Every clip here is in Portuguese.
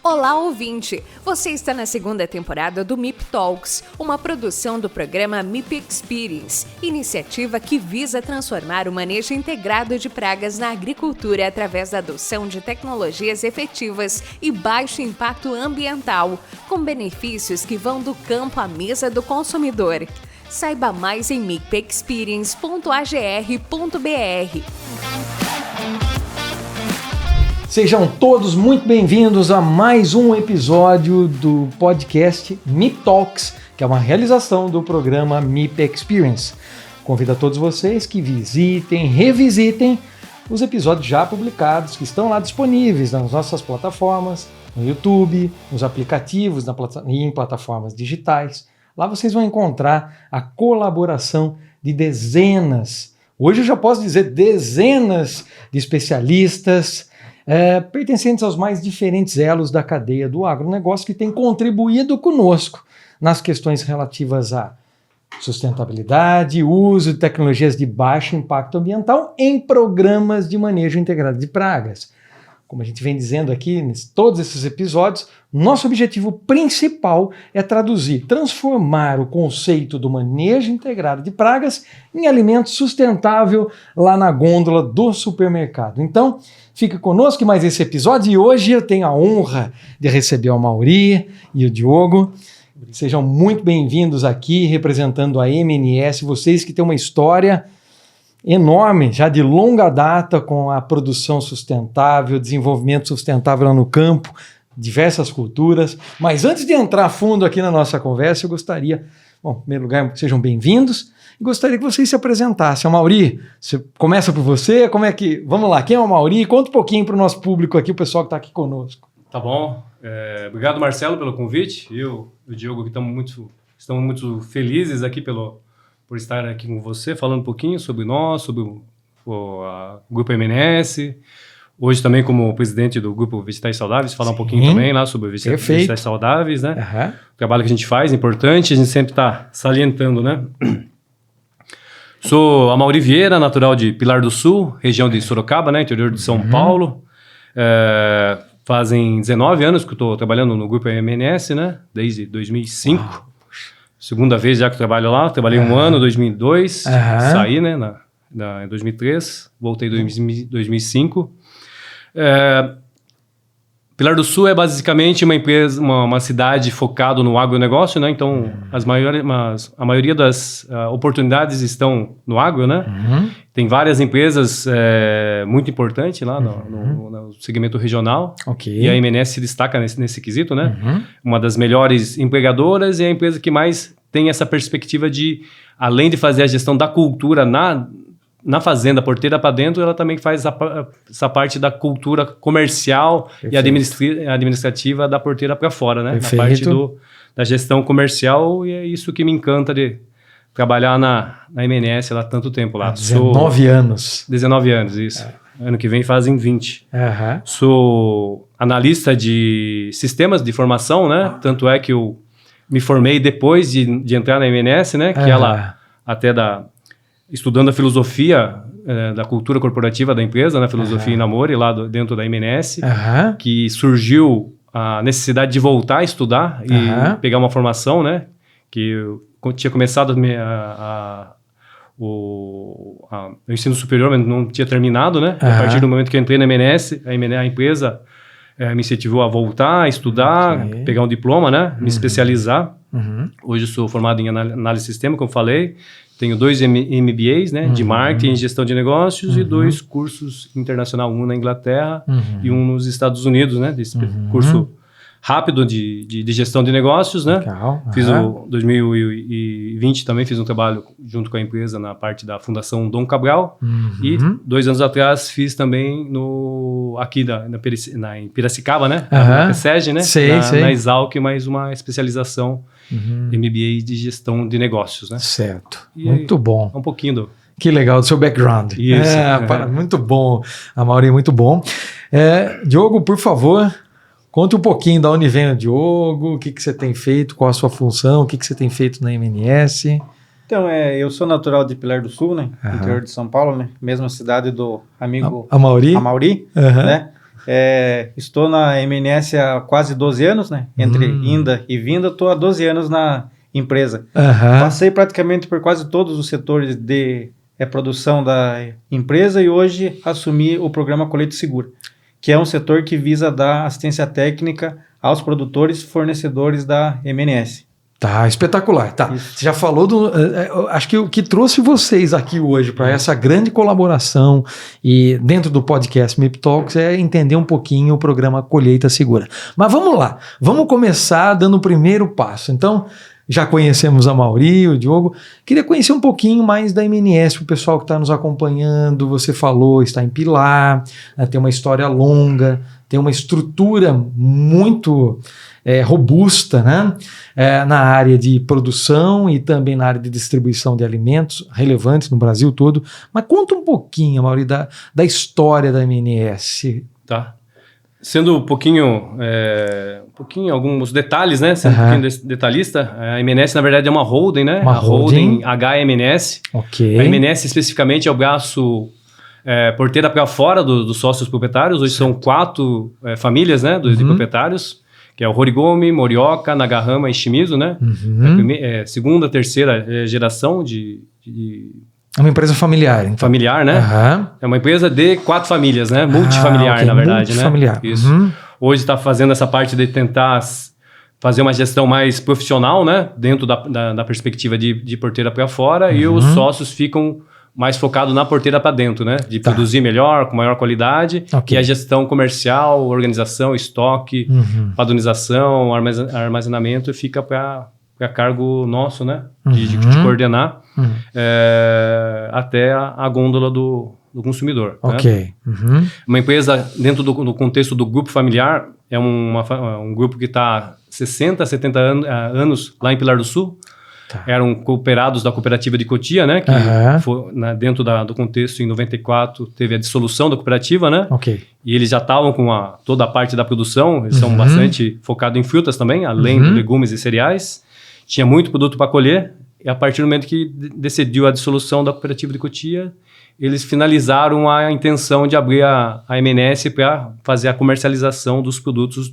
Olá, ouvinte! Você está na segunda temporada do MIP Talks, uma produção do programa MIP Experience, iniciativa que visa transformar o manejo integrado de pragas na agricultura através da adoção de tecnologias efetivas e baixo impacto ambiental, com benefícios que vão do campo à mesa do consumidor. Saiba mais em mipexperience.agr.br. Sejam todos muito bem-vindos a mais um episódio do podcast MIP Talks, que é uma realização do programa MIP Experience. Convido a todos vocês que visitem, revisitem os episódios já publicados, que estão lá disponíveis nas nossas plataformas, no YouTube, nos aplicativos e em plataformas digitais. Lá vocês vão encontrar a colaboração de dezenas, hoje eu já posso dizer dezenas de especialistas, pertencentes aos mais diferentes elos da cadeia do agronegócio que têm contribuído conosco nas questões relativas à sustentabilidade, uso de tecnologias de baixo impacto ambiental em programas de manejo integrado de pragas. Como a gente vem dizendo aqui em todos esses episódios, nosso objetivo principal é transformar o conceito do manejo integrado de pragas em alimento sustentável lá na gôndola do supermercado. Então, fica conosco mais esse episódio e hoje eu tenho a honra de receber o Amaury e o Diogo. Sejam muito bem-vindos aqui representando a MNS, vocês que têm uma história enorme, já de longa data com a produção sustentável, desenvolvimento sustentável lá no campo, diversas culturas. Mas antes de entrar a fundo aqui na nossa conversa, eu gostaria, em primeiro lugar, sejam bem-vindos, e gostaria que vocês se apresentassem. Amaury, você começa por você, vamos lá, quem é o Amaury? Conta um pouquinho para o nosso público aqui, o pessoal que está aqui conosco. Tá bom, obrigado Marcelo pelo convite, eu e o Diogo que estamos muito felizes aqui por estar aqui com você, falando um pouquinho sobre nós, sobre o Grupo MNS. Hoje também como presidente do Grupo Vegetais Saudáveis, falar um pouquinho também lá sobre Vegetais Saudáveis, né? Uhum. O trabalho que a gente faz, importante, a gente sempre está salientando, né? Sou Amaury Vieira, natural de Pilar do Sul, região de Sorocaba, né? Interior de São Paulo. Fazem 19 anos que eu estou trabalhando no Grupo MNS, né? Desde 2005. Uau. Segunda vez já que eu trabalho lá, trabalhei um ano, 2002, saí, né, em 2003, voltei em 2005. Pilar do Sul é basicamente uma empresa, uma cidade focada no agronegócio, né, então a maioria das oportunidades estão no agro, né. Tem várias empresas muito importantes lá no segmento regional, e a MNS se destaca nesse quesito, né? Uma das melhores empregadoras e a empresa que mais tem essa perspectiva de, além de fazer a gestão da cultura na fazenda, porteira para dentro, ela também faz essa parte da cultura comercial e administrativa da porteira para fora, né? Na parte da gestão comercial, e é isso que me encanta de trabalhar na MNS há tanto tempo lá. 19 anos. 19 anos, isso. Ano que vem fazem 20. Sou analista de sistemas de informação, né? Tanto é que eu me formei depois de entrar na MNS, né? Que ela, estudando a filosofia da cultura corporativa da empresa, né? Filosofia Inamori, lá dentro da MNS, que surgiu a necessidade de voltar a estudar e pegar uma formação, né? Que eu tinha começado o ensino superior, mas não tinha terminado, né? A partir do momento que eu entrei na MNS, a empresa me incentivou a voltar a estudar, pegar um diploma, né? Me especializar. Hoje eu sou formado em análise de sistema, como falei. Tenho 2 MBAs, né? De marketing e gestão de negócios e 2 cursos internacional, um na Inglaterra e um nos Estados Unidos, né? Desse curso rápido de gestão de negócios, né? Legal. Fiz o 2020 também, fiz um trabalho junto com a empresa na parte da Fundação Dom Cabral. E 2 anos atrás fiz também aqui em Piracicaba, né? Na PSEG, né? Na Exalc, mais uma especialização MBA de gestão de negócios, né? Certo. Muito bom. Um pouquinho do... Que legal, do seu background. Isso. Muito bom, Amaury, muito bom. Diogo, por favor, conta um pouquinho de onde vem o Diogo, o que você tem feito, qual a sua função, o que você tem feito na MNS. Então, eu sou natural de Pilar do Sul, né? Interior de São Paulo, né? Mesma cidade do amigo Amaury, né? Estou na MNS há quase 12 anos, né? Entre inda e vinda, estou há 12 anos na empresa. Passei praticamente por quase todos os setores de produção da empresa e hoje assumi o programa Colheita Segura, que é um setor que visa dar assistência técnica aos produtores e fornecedores da MNS. Tá, espetacular. Tá. Você já falou acho que o que trouxe vocês aqui hoje para essa grande colaboração e dentro do podcast MIP Talks é entender um pouquinho o programa Colheita Segura. Mas vamos lá, vamos começar dando o primeiro passo. Então, já conhecemos a Amaury, o Diogo. Queria conhecer um pouquinho mais da MNS, para o pessoal que está nos acompanhando. Você falou, está em Pilar, tem uma história longa, tem uma estrutura muito robusta, né? Na área de produção e também na área de distribuição de alimentos relevantes no Brasil todo. Mas conta um pouquinho, Amaury, da história da MNS. Tá. Sendo um pouquinho alguns detalhes, né? Sendo um pouquinho detalhista, a MNS, na verdade, é uma holding, né? Uma holding HMNS. Ok. A MNS, especificamente, é o braço porteira para fora dos sócios proprietários. Hoje são 4 famílias, né? De proprietários, que é o Horigome, Morioka, Nagahama e Shimizu, né? Segunda, terceira geração de É uma empresa familiar, então. Familiar, né? É uma empresa de 4 famílias, né? Multifamiliar, okay. na verdade, Multifamiliar. Né? Isso. Hoje está fazendo essa parte de tentar fazer uma gestão mais profissional, né? Dentro da perspectiva de porteira para fora, e os sócios ficam mais focados na porteira para dentro, né? De produzir melhor, com maior qualidade, e a gestão comercial, organização, estoque, padronização, armazenamento fica para cargo nosso, né? De coordenar até a gôndola do consumidor. Ok. Né? Uma empresa, dentro do contexto do grupo familiar, é um grupo que está 60, 70 anos lá em Pilar do Sul. Eram cooperados da cooperativa de Cotia, né? Que foi, dentro do contexto, em 94, teve a dissolução da cooperativa, né? Ok. E eles já estavam com toda a parte da produção, eles são bastante focados em frutas também, além de legumes e cereais. Tinha muito produto para colher, e a partir do momento que decidiu a dissolução da cooperativa de Cotia, eles finalizaram a intenção de abrir a MNS para fazer a comercialização dos produtos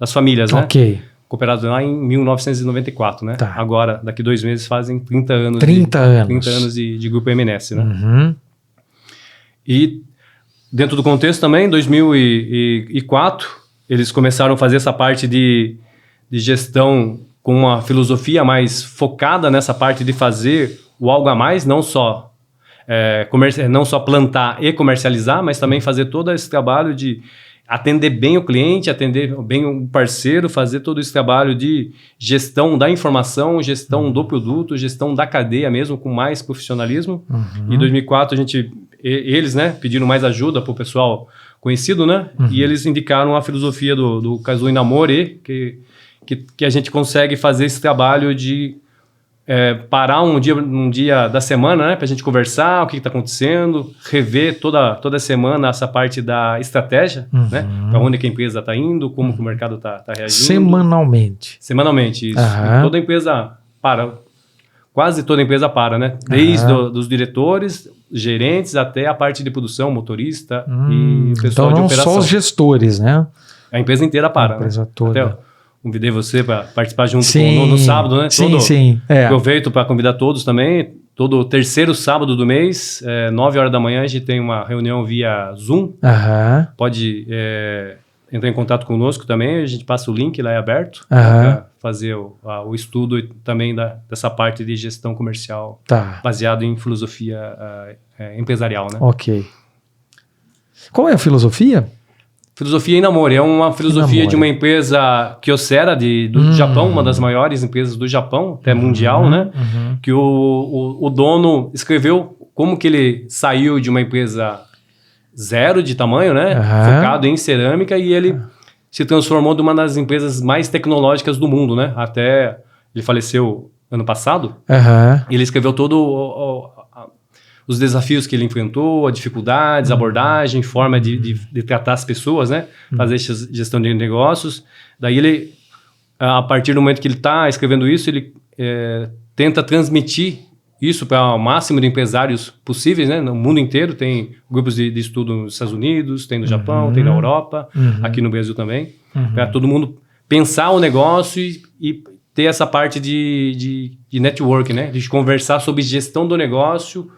das famílias, né? Ok. Cooperados lá em 1994, né? Agora, daqui 2 meses, fazem 30 anos. 30 anos de grupo MNS, né? E dentro do contexto também, em 2004, eles começaram a fazer essa parte de gestão com uma filosofia mais focada nessa parte de fazer o algo a mais, não só plantar e comercializar, mas também fazer todo esse trabalho de atender bem o cliente, atender bem o parceiro, fazer todo esse trabalho de gestão da informação, gestão do produto, gestão da cadeia mesmo, com mais profissionalismo. Em 2004, eles, né, pediram mais ajuda para o pessoal conhecido, né? E eles indicaram a filosofia do Kazuo Inamori, que a gente consegue fazer esse trabalho de parar um dia da semana, né, para a gente conversar o que está acontecendo, rever toda semana essa parte da estratégia, né, para onde que a empresa está indo, como que o mercado está reagindo. Semanalmente, isso. Toda empresa quase toda empresa para, né, desde os diretores, gerentes, até a parte de produção, motorista e pessoal de operação. Então não só os gestores, né? A empresa inteira para. A empresa toda. Até convidei você para participar junto no sábado, né? Sim. Aproveito para convidar todos também. Todo terceiro sábado do mês, 9 horas da manhã, a gente tem uma reunião via Zoom. Pode entrar em contato conosco também. A gente passa o link, lá é aberto, para fazer o estudo também dessa parte de gestão comercial baseado em filosofia empresarial, né? Ok. Qual é a filosofia? Filosofia Inamori é uma filosofia de uma empresa Kyocera do Japão, uma das maiores empresas do Japão, até mundial, né? Que o dono escreveu como que ele saiu de uma empresa zero de tamanho, né? Focado em cerâmica, e ele se transformou em uma das empresas mais tecnológicas do mundo, né? Até ele faleceu ano passado. E ele escreveu todo os desafios que ele enfrentou, as dificuldades, abordagem, forma de tratar as pessoas, né? Fazer gestão de negócios. Daí ele, a partir do momento que ele está escrevendo isso, ele tenta transmitir isso para o máximo de empresários possíveis, né? No mundo inteiro tem grupos de estudo nos Estados Unidos, tem no Japão, tem na Europa, aqui no Brasil também, para todo mundo pensar o negócio e ter essa parte de network, né? De conversar sobre gestão do negócio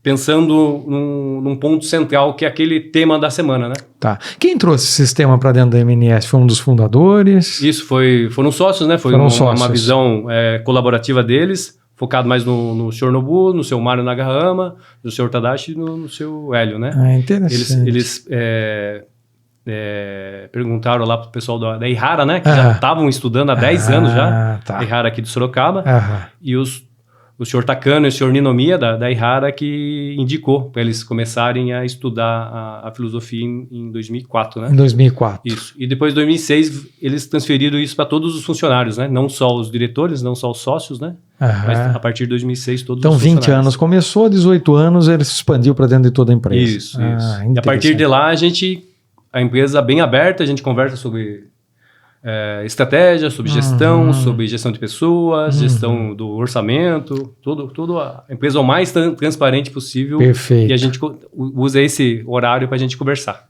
pensando num ponto central, que é aquele tema da semana, né? Tá. Quem trouxe esse sistema para dentro da MNS? Foi um dos fundadores? Isso, foram sócios, né? Foi uma visão colaborativa deles, focado mais no Sr. Nobu, no seu Mário Nagahama, no Sr. Tadashi e no seu Hélio, né? Ah, interessante. Eles perguntaram lá pro pessoal da Ihara, né? Que já estavam estudando há 10 anos já. Tá. Ihara aqui de Sorocaba. E o senhor Takano e o senhor Ninomiya da Ihara que indicou para eles começarem a estudar a filosofia em 2004, né? Em 2004. Isso. E depois, em 2006, eles transferiram isso para todos os funcionários, né? Não só os diretores, não só os sócios, né? Mas a partir de 2006, todos os funcionários. Então, 20 anos começou, 18 anos ele se expandiu para dentro de toda a empresa. Isso. E a partir de lá, a empresa bem aberta, a gente conversa sobre estratégia, sobre gestão, sobre gestão de pessoas, gestão do orçamento, tudo a empresa o mais transparente possível. Perfeito. E a gente usa esse horário para a gente conversar.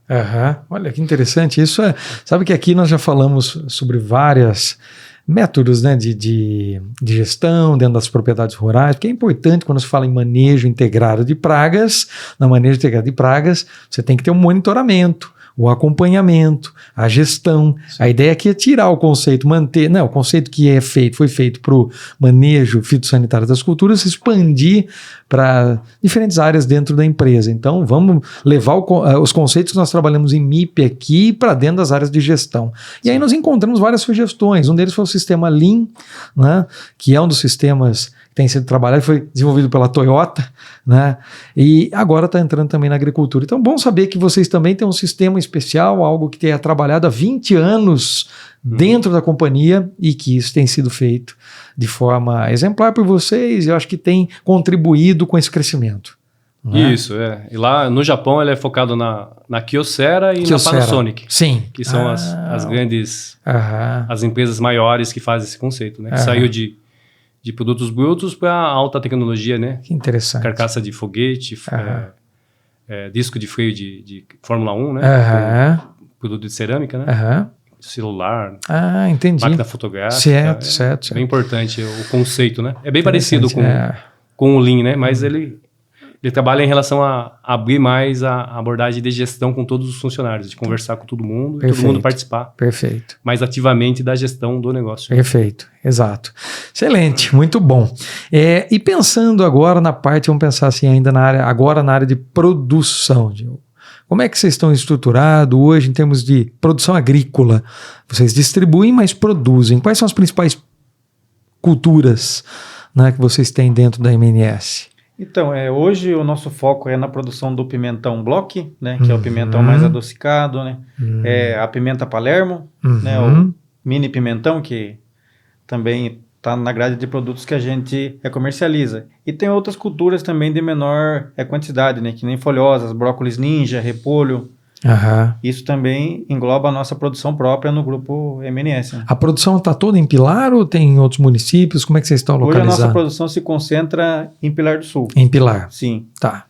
Olha que interessante. Isso sabe que aqui nós já falamos sobre vários métodos, né, de gestão dentro das propriedades rurais, porque é importante quando se fala em manejo integrado de pragas. Na manejo integrado de pragas, você tem que ter um monitoramento, o acompanhamento, a gestão. Sim. A ideia aqui é tirar o conceito, o conceito que foi feito para o manejo fitossanitário das culturas, se expandir para diferentes áreas dentro da empresa. Então, vamos levar os conceitos que nós trabalhamos em MIP aqui para dentro das áreas de gestão. E aí nós encontramos várias sugestões. Um deles foi o sistema Lean, né, que é um dos sistemas que tem sido trabalhado, foi desenvolvido pela Toyota, né? E agora está entrando também na agricultura. Então, bom saber que vocês também têm um sistema especial, algo que tenha trabalhado há 20 anos dentro da companhia e que isso tem sido feito de forma exemplar por vocês. Eu acho que tem contribuído com esse crescimento. Né? Isso, E lá no Japão ele é focado na Kyocera e na Panasonic. Sim. Que são as grandes, as empresas maiores que fazem esse conceito, né? Que saiu de produtos brutos para alta tecnologia, né? Que interessante. Carcaça de foguete, disco de freio de Fórmula 1, né? Produto de cerâmica, né? Celular. Entendi. Máquina fotográfica. Certo. Bem importante o conceito, né? É bem parecido com o Lean, né? Mas ele trabalha em relação a abrir mais a abordagem de gestão com todos os funcionários, de conversar com todo mundo e todo mundo participar mais ativamente da gestão do negócio. Perfeito, exato. Excelente, muito bom. E pensando agora na parte, vamos pensar assim ainda na área de produção, Diogo. Como é que vocês estão estruturados hoje em termos de produção agrícola? Vocês distribuem, mas produzem. Quais são as principais culturas, né, que vocês têm dentro da MNS? Então, hoje o nosso foco é na produção do pimentão block, né, que é o pimentão mais adocicado, né, a pimenta Palermo, né, o mini pimentão, que também está na grade de produtos que a gente comercializa. E tem outras culturas também de menor quantidade, né, que nem folhosas, brócolis ninja, repolho. Isso também engloba a nossa produção própria no grupo MNS. Né? A produção está toda em Pilar ou tem em outros municípios? Como é que vocês estão localizados? Hoje a nossa produção se concentra em Pilar do Sul. Em Pilar? Sim. Tá.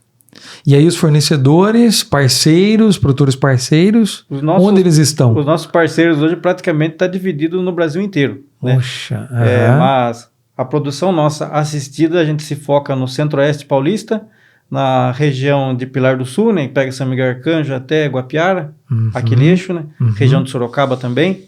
E aí os fornecedores, parceiros, produtores parceiros, onde eles estão? Os nossos parceiros hoje praticamente está dividido no Brasil inteiro. Poxa. Né? Mas a produção nossa assistida, a gente se foca no Centro-Oeste Paulista, na região de Pilar do Sul, né, pega São Miguel Arcanjo até Guapiara, aquele eixo, né, região de Sorocaba também,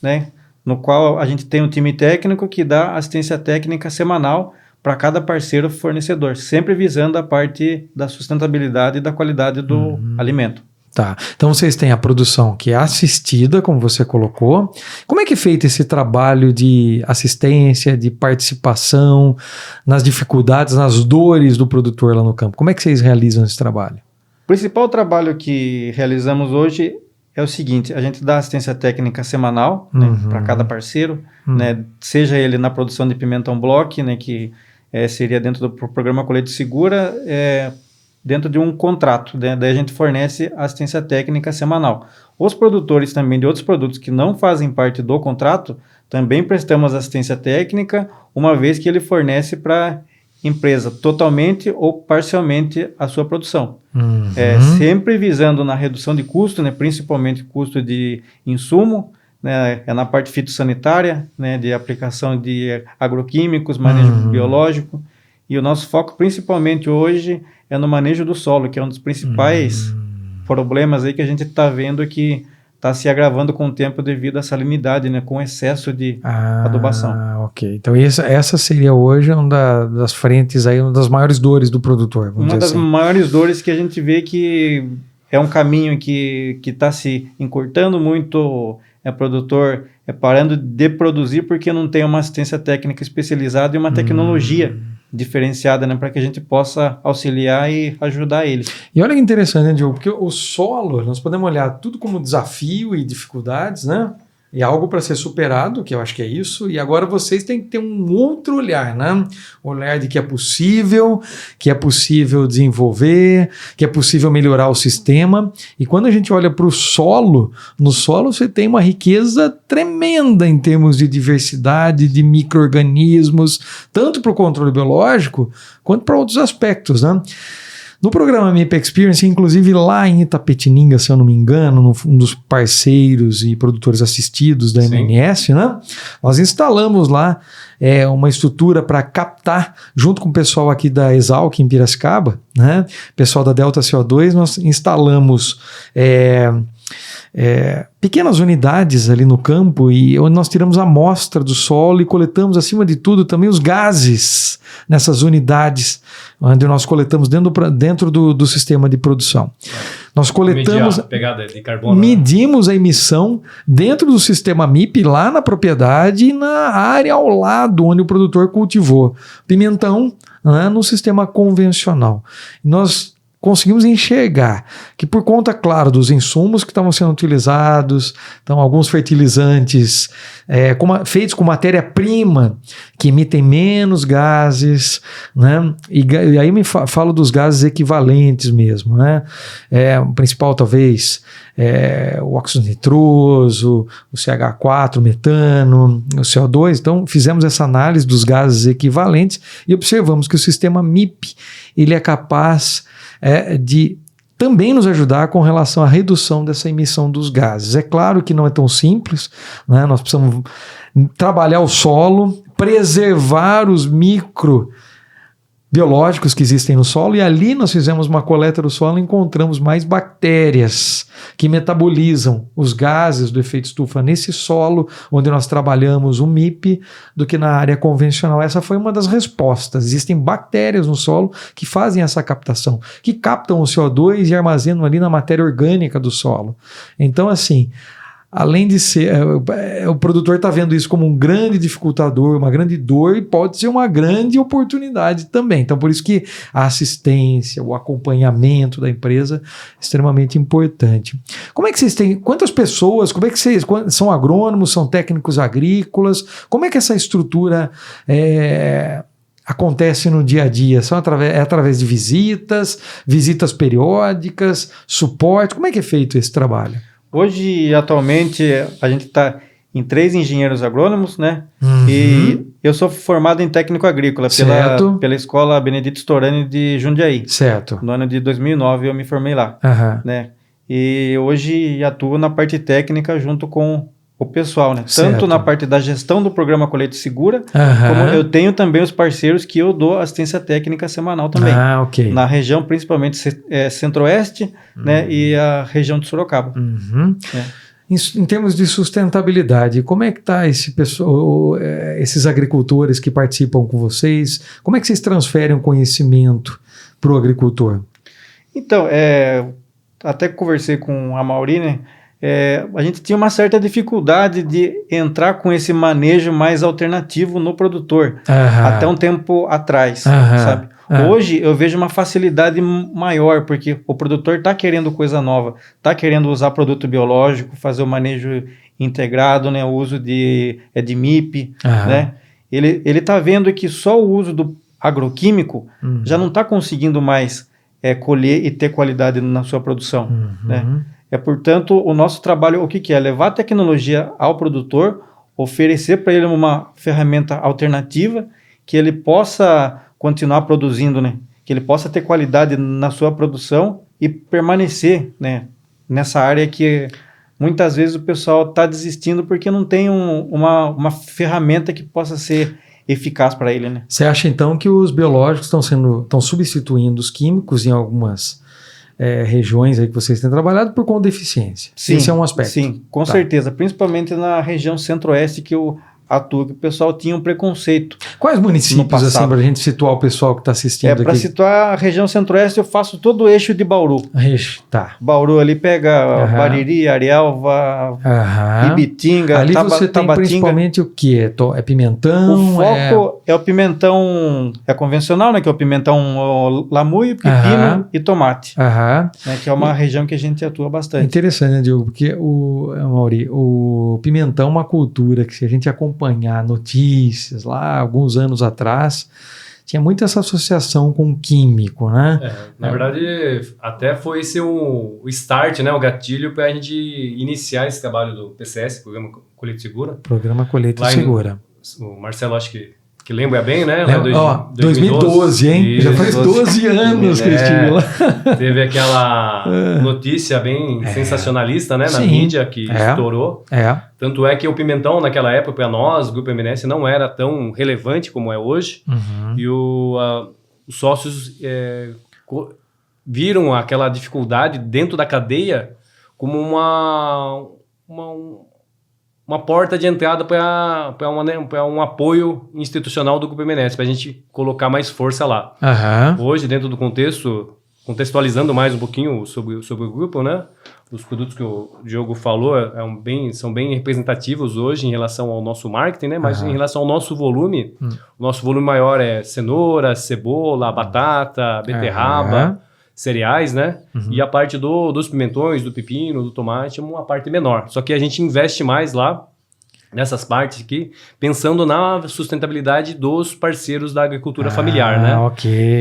né, no qual a gente tem um time técnico que dá assistência técnica semanal para cada parceiro fornecedor, sempre visando a parte da sustentabilidade e da qualidade do alimento. Tá, então vocês têm a produção que é assistida, como você colocou. Como é que é feito esse trabalho de assistência, de participação nas dificuldades, nas dores do produtor lá no campo? Como é que vocês realizam esse trabalho? O principal trabalho que realizamos hoje é o seguinte: a gente dá assistência técnica semanal, né, para cada parceiro, né, seja ele na produção de pimentão block, né, que seria dentro do programa Colheita Segura, dentro de um contrato, né? Daí a gente fornece assistência técnica semanal. Os produtores também de outros produtos que não fazem parte do contrato também prestamos assistência técnica, uma vez que ele fornece para a empresa totalmente ou parcialmente a sua produção. Sempre visando na redução de custo, né, principalmente custo de insumo, né, na parte fitossanitária, né, de aplicação de agroquímicos, manejo biológico. E o nosso foco principalmente hoje é no manejo do solo, que é um dos principais problemas aí que a gente está vendo que está se agravando com o tempo devido à salinidade, né, com excesso de adubação. Ok. Então essa seria hoje uma das frentes aí, uma das maiores dores do produtor. Uma das maiores dores que a gente vê que é um caminho que está se encurtando muito, produtor parando de produzir porque não tem uma assistência técnica especializada e uma tecnologia diferenciada, né, para que a gente possa auxiliar e ajudar eles. E olha que interessante, né, Diogo? Porque o solo, nós podemos olhar tudo como desafio e dificuldades, né? E algo para ser superado, que eu acho que é isso, e agora vocês têm que ter um outro olhar, né? Olhar de que é possível desenvolver, que é possível melhorar o sistema. E quando a gente olha para o solo, no solo você tem uma riqueza tremenda em termos de diversidade, de micro-organismos, tanto para o controle biológico, quanto para outros aspectos, né? No programa MIP Experience, inclusive lá em Itapetininga, se eu não me engano, um dos parceiros e produtores assistidos da MNS, né? Nós instalamos lá uma estrutura para captar, junto com o pessoal aqui da Exalc em Piracicaba, né? Pessoal da Delta CO2, nós instalamos pequenas unidades ali no campo e onde nós tiramos a amostra do solo e coletamos, acima de tudo, também os gases nessas unidades, onde nós coletamos dentro do sistema de produção. Nós coletamos, a pegada de carbono, medimos a emissão dentro do sistema MIP, lá na propriedade e na área ao lado onde o produtor cultivou pimentão, né, no sistema convencional. Nós conseguimos enxergar que, por conta, claro, dos insumos que estavam sendo utilizados, então alguns fertilizantes feitos com matéria-prima que emitem menos gases, né? E aí falo dos gases equivalentes mesmo, né? O principal talvez o óxido nitroso, o CH4, o metano, o CO2. Então fizemos essa análise dos gases equivalentes e observamos que o sistema MIP ele é capaz de também nos ajudar com relação à redução dessa emissão dos gases. É claro que não é tão simples, né? Nós precisamos trabalhar o solo, preservar os microbiológicos que existem no solo, e ali nós fizemos uma coleta do solo e encontramos mais bactérias que metabolizam os gases do efeito estufa nesse solo onde nós trabalhamos o MIP do que na área convencional. Essa foi uma das respostas. Existem bactérias no solo que fazem essa captação, que captam o CO2 e armazenam ali na matéria orgânica do solo. Então, assim, além de ser, o produtor está vendo isso como um grande dificultador, uma grande dor, e pode ser uma grande oportunidade também. Então, por isso que a assistência, o acompanhamento da empresa é extremamente importante. Como é que vocês têm, quantas pessoas, como é que vocês, são agrônomos, são técnicos agrícolas, como é que essa estrutura acontece no dia a dia? Através de visitas periódicas, suporte? Como é que é feito esse trabalho? Hoje, atualmente, a gente está em 3 engenheiros agrônomos, né? E eu sou formado em técnico agrícola pela Escola Benedito Storani de Jundiaí. Certo. No ano de 2009 eu me formei lá, né? E hoje atuo na parte técnica junto com o pessoal, né? Certo. Tanto na parte da gestão do programa Colheita Segura, como eu tenho também os parceiros que eu dou assistência técnica semanal também. Ok. Na região, principalmente Centro-Oeste, né? E a região de Sorocaba. Em termos de sustentabilidade, como é que está esses agricultores que participam com vocês? Como é que vocês transferem o conhecimento para o agricultor? Então, até conversei com a Mauri, né? A gente tinha uma certa dificuldade de entrar com esse manejo mais alternativo no produtor, até um tempo atrás, sabe? Hoje eu vejo uma facilidade maior, porque o produtor está querendo coisa nova, está querendo usar produto biológico, fazer o manejo integrado, né? O uso de MIP, né? Ele está vendo que só o uso do agroquímico já não está conseguindo mais colher e ter qualidade na sua produção, né? Portanto, o nosso trabalho, o que é? Levar a tecnologia ao produtor, oferecer para ele uma ferramenta alternativa que ele possa continuar produzindo, né? Que ele possa ter qualidade na sua produção e permanecer, né? Nessa área que muitas vezes o pessoal está desistindo porque não tem uma ferramenta que possa ser eficaz para ele, né? Você acha então que os biológicos estão substituindo os químicos em algumas regiões aí que vocês têm trabalhado por conta da eficiência? Sim, esse é um aspecto. Sim, com certeza. Principalmente na região centro-oeste que eu atuo, que o pessoal tinha um preconceito. Quais municípios, assim, para a gente situar o pessoal que está assistindo aqui? Para situar a região centro-oeste, eu faço todo o eixo de Bauru. Tá. Bauru ali pega Bariri, Arielva, Ibitinga, ali você tem Tabatinga. Principalmente o que? É pimentão? O foco é o pimentão convencional, né? Que é o pimentão lamuio, pepino e tomate. Né, que é uma região que a gente atua bastante. Interessante, né, Diogo? Porque, Mauri, o pimentão é uma cultura que, se a gente acompanhar notícias lá, alguns anos atrás, tinha muito essa associação com o químico, né? Na verdade, até foi esse o start, né? O gatilho para a gente iniciar esse trabalho do PCS, Programa Colheita Segura. Programa Colheita Segura. O Marcelo, acho que lembra bem, né? 2012, hein? Isso. Já faz 12 anos que eu estive lá. Teve aquela notícia bem sensacionalista, né? Na mídia, que estourou. Tanto é que o pimentão, naquela época, para nós, o Grupo MNS, não era tão relevante como é hoje. E os sócios viram aquela dificuldade dentro da cadeia como uma porta de entrada para um apoio institucional do Grupo MNS, para a gente colocar mais força lá. Hoje, dentro do contextualizando mais um pouquinho sobre o grupo, né? Os produtos que o Diogo falou são bem representativos hoje em relação ao nosso marketing, né? Mas em relação ao nosso volume, o nosso volume maior é cenoura, cebola, batata, beterraba, cereais, né? E a parte dos pimentões, do pepino, do tomate é uma parte menor. Só que a gente investe mais lá, nessas partes aqui, pensando na sustentabilidade dos parceiros da agricultura familiar, né?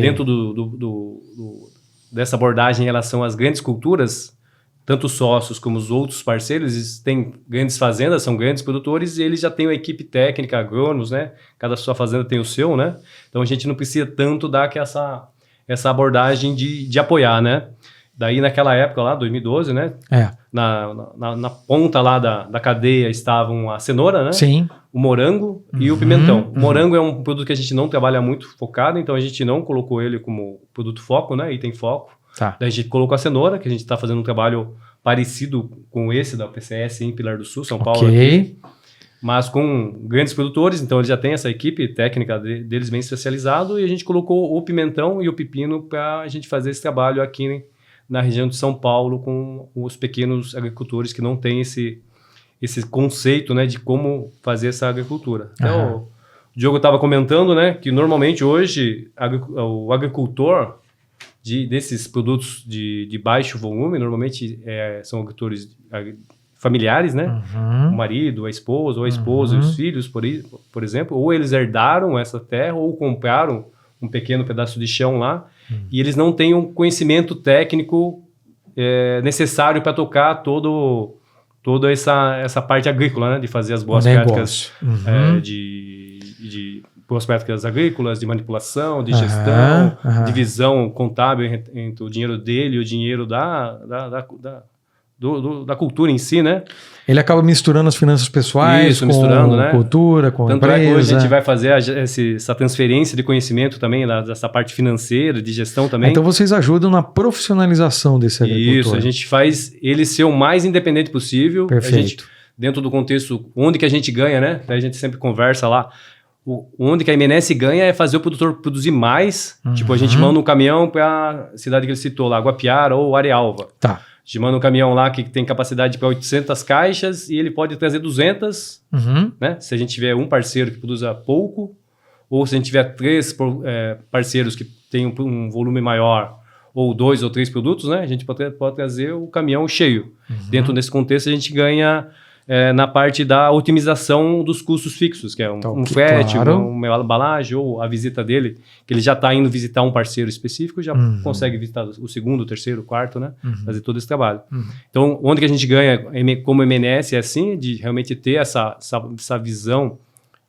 Dentro dessa abordagem em relação às grandes culturas, tanto os sócios como os outros parceiros, eles têm grandes fazendas, são grandes produtores e eles já têm uma equipe técnica, agrônomos, né? Cada sua fazenda tem o seu, né? Então a gente não precisa tanto dar essa abordagem de apoiar, né? Daí naquela época lá, 2012, né? Na ponta lá da cadeia estavam a cenoura, né? Sim. O morango e o pimentão. O morango é um produto que a gente não trabalha muito focado, então a gente não colocou ele como produto foco, né? Item foco. Daí a gente colocou a cenoura, que a gente está fazendo um trabalho parecido com esse da PCS em Pilar do Sul, São Paulo. Aqui, mas com grandes produtores, então eles já têm essa equipe técnica deles bem especializado, e a gente colocou o pimentão e o pepino para a gente fazer esse trabalho aqui na região de São Paulo com os pequenos agricultores que não têm esse conceito, né, de como fazer essa agricultura. Então, o Diogo estava comentando, né, que normalmente hoje o agricultor desses produtos de baixo volume, normalmente são agricultores familiares, né? O marido, a esposa, ou a esposa e os filhos, por exemplo, ou eles herdaram essa terra ou compraram um pequeno pedaço de chão lá e eles não têm um conhecimento técnico necessário para tocar toda essa parte agrícola, né? De fazer as boas práticas de boas práticas agrícolas, de manipulação, de gestão, divisão contábil entre o dinheiro dele e o dinheiro da cultura em si, né? Ele acaba misturando as finanças pessoais com cultura, com Tanto empresa. É que hoje a gente vai fazer essa transferência de conhecimento também, dessa parte financeira, de gestão também. Então vocês ajudam na profissionalização desse agricultor. Isso, a gente faz ele ser o mais independente possível. Perfeito. A gente, dentro do contexto, onde que a gente ganha, né? A gente sempre conversa lá. Onde que a MNS ganha é fazer o produtor produzir mais. Tipo, a gente manda um caminhão para a cidade que ele citou lá, Guapiara ou Arialva. A gente manda um caminhão lá que tem capacidade para 800 caixas e ele pode trazer 200, né? Se a gente tiver um parceiro que produza pouco, ou se a gente tiver 3 parceiros que têm um volume maior, ou 2 ou 3 produtos, né? A gente pode trazer o caminhão cheio. Dentro desse contexto, a gente ganha na parte da otimização dos custos fixos, que é um frete, uma embalagem, ou a visita dele, que ele já está indo visitar um parceiro específico, já consegue visitar o segundo, o terceiro, o quarto, né? Fazer todo esse trabalho. Então, onde que a gente ganha como MNS é assim, de realmente ter essa visão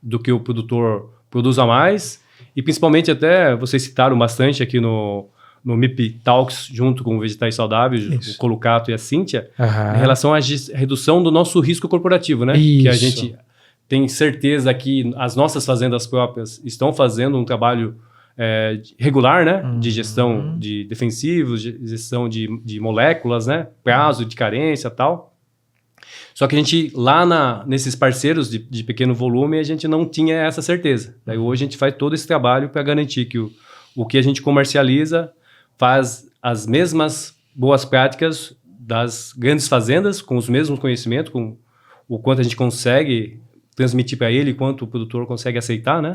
do que o produtor produz a mais, e principalmente até, vocês citaram bastante aqui no MIP Talks, junto com o Vegetais Saudáveis, o Colucato e a Cíntia, em relação à redução do nosso risco corporativo, né? Isso. Que a gente tem certeza que as nossas fazendas próprias estão fazendo um trabalho regular, né? De gestão de defensivos, gestão de moléculas, né? Prazo de carência e tal. Só que a gente, lá nesses parceiros de pequeno volume, a gente não tinha essa certeza. Daí hoje a gente faz todo esse trabalho para garantir que o que a gente comercializa faz as mesmas boas práticas das grandes fazendas, com os mesmos conhecimentos, com o quanto a gente consegue transmitir para ele, quanto o produtor consegue aceitar, né?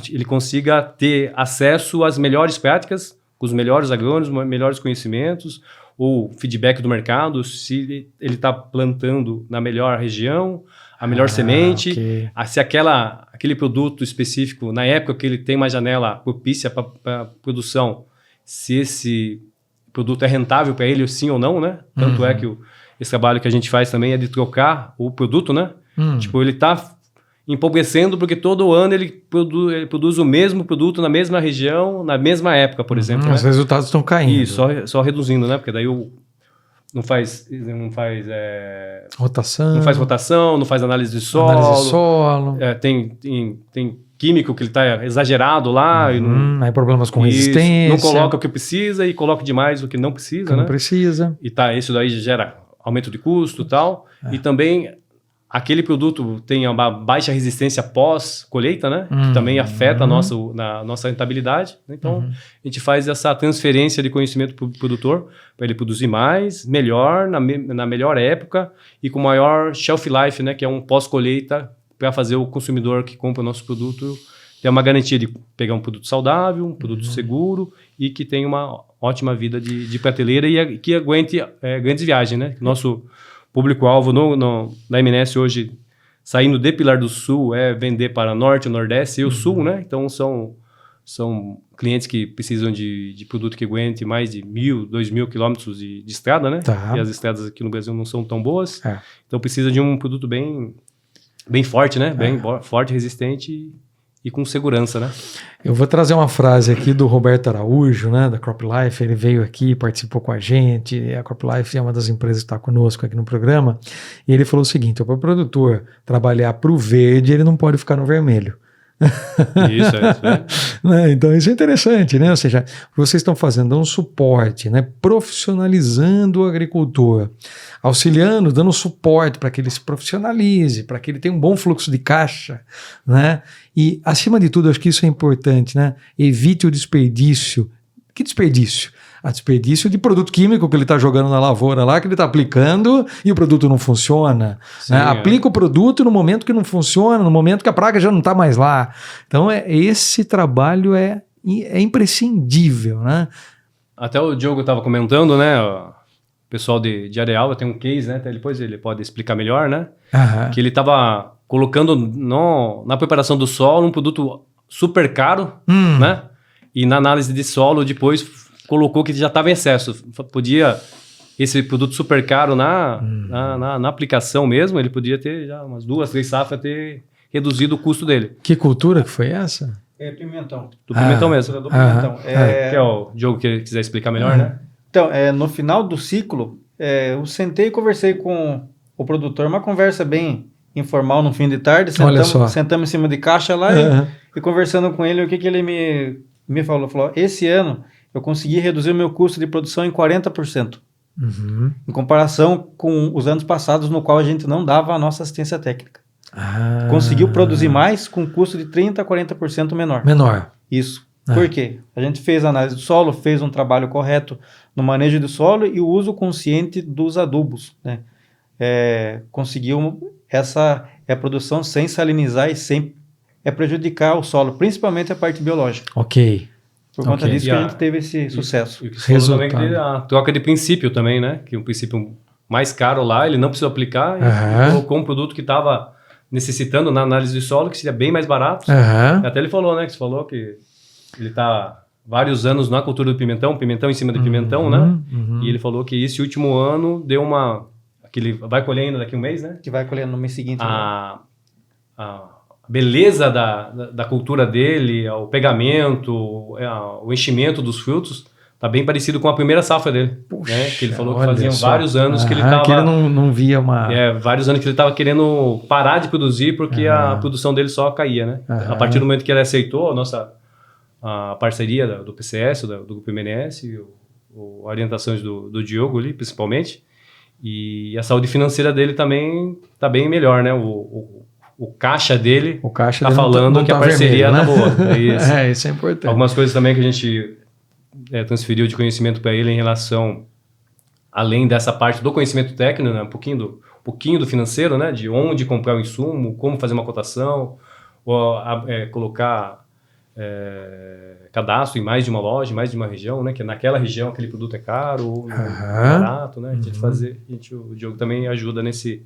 Ele consiga ter acesso às melhores práticas, com os melhores agrônomos, melhores conhecimentos, ou feedback do mercado, se ele está plantando na melhor região, a melhor semente, se aquele produto específico, na época que ele tem uma janela propícia para produção, se esse produto é rentável para ele, sim ou não, né? Tanto é que esse trabalho que a gente faz também é de trocar o produto, né? Tipo, ele está empobrecendo porque todo ano ele produz o mesmo produto na mesma região, na mesma época, por exemplo. Os resultados estão caindo. Isso, só reduzindo, né? Porque daí não faz rotação. Não faz rotação, não faz análise de solo. Tem químico que ele está exagerado lá. Aí problemas com resistência. Não coloca o que precisa e coloca demais o que não precisa, né? Não precisa. E isso daí gera aumento de custo e tal. E também aquele produto tem uma baixa resistência pós-colheita, né? Que também afeta a nossa rentabilidade. Então, a gente faz essa transferência de conhecimento para o produtor, para ele produzir mais, melhor, na melhor época e com maior shelf life, né? Que é um pós-colheita, para fazer o consumidor que compra o nosso produto ter uma garantia de pegar um produto saudável, um produto seguro e que tenha uma ótima vida de prateleira e que aguente grandes viagens, né? Nosso público-alvo na MNS hoje, saindo de Pilar do Sul, é vender para Norte, Nordeste e o Sul, né? Então, são clientes que precisam de produto que aguente mais de 1.000, 2.000 quilômetros de estrada, né? E as estradas aqui no Brasil não são tão boas. Então, precisa de um produto bem forte, né? Bem forte, resistente e com segurança, né? Eu vou trazer uma frase aqui do Roberto Araújo, né, da CropLife. Ele veio aqui, participou com a gente. A CropLife é uma das empresas que está conosco aqui no programa. E ele falou o seguinte: para o produtor trabalhar para o verde, ele não pode ficar no vermelho. Isso. Né? Então isso é interessante, né? Ou seja, vocês estão fazendo um suporte, né? Profissionalizando o agricultor, auxiliando, dando suporte para que ele se profissionalize, para que ele tenha um bom fluxo de caixa, né? E acima de tudo, acho que isso é importante, né? Evite o desperdício. Que desperdício? A desperdício de produto químico que ele está jogando na lavoura lá, que ele está aplicando e o produto não funciona. Sim, né? Aplica o produto no momento que não funciona, no momento que a praga já não está mais lá. Então, esse trabalho é imprescindível, né? Até o Diogo estava comentando, né? O pessoal de Areal tem um case, né? Até depois ele pode explicar melhor, né? Que ele estava colocando na preparação do solo um produto super caro, né? E na análise de solo depois colocou que já estava em excesso. Podia, esse produto super caro na aplicação mesmo, ele podia ter já umas 2, 3 safras, ter reduzido o custo dele. Que cultura que foi essa? É pimentão. Do pimentão mesmo. Do pimentão. Que é o Diogo que quiser explicar melhor, né? Então, no final do ciclo, eu sentei e conversei com o produtor, uma conversa bem informal no fim de tarde, sentamos em cima de caixa lá e conversando com ele, o que ele me falou? Falou, esse ano eu consegui reduzir o meu custo de produção em 40%. Em comparação com os anos passados, no qual a gente não dava a nossa assistência técnica. Conseguiu produzir mais com custo de 30% a 40% menor. Isso. Por quê? A gente fez a análise do solo, fez um trabalho correto no manejo do solo e o uso consciente dos adubos, né? Conseguiu essa produção sem salinizar e sem prejudicar o solo, principalmente a parte biológica. Por conta disso que a gente teve esse sucesso. E o que você falou também é a troca de princípio também, né? Que um princípio mais caro lá, ele não precisou aplicar, e colocou um produto que estava necessitando na análise do solo, que seria bem mais barato. Até ele falou, né, que você falou que ele está vários anos na cultura do pimentão em cima de pimentão, né? E ele falou que esse último ano deu que ele vai colher ainda daqui a um mês, né? Que vai colher no mês seguinte. A beleza da cultura dele, o pegamento, o enchimento dos frutos, tá bem parecido com a primeira safra dele. Puxa, né? Que ele falou que faziam vários anos que ele estava... que ele não via uma... vários anos que ele estava querendo parar de produzir porque a produção dele só caía, né? A partir do momento que ele aceitou a parceria do PCS, do Grupo MNS, orientações do Diogo ali, principalmente, e a saúde financeira dele também tá bem melhor, né? O caixa dele tá falando que a parceria tá boa. Isso é importante. Algumas coisas também que a gente transferiu de conhecimento para ele em relação, além dessa parte do conhecimento técnico, né? um pouquinho do financeiro, né? De onde comprar o insumo, como fazer uma cotação, ou colocar cadastro em mais de uma loja, em mais de uma região, né? Que naquela região aquele produto é caro ou barato, né? O Diogo também ajuda nesse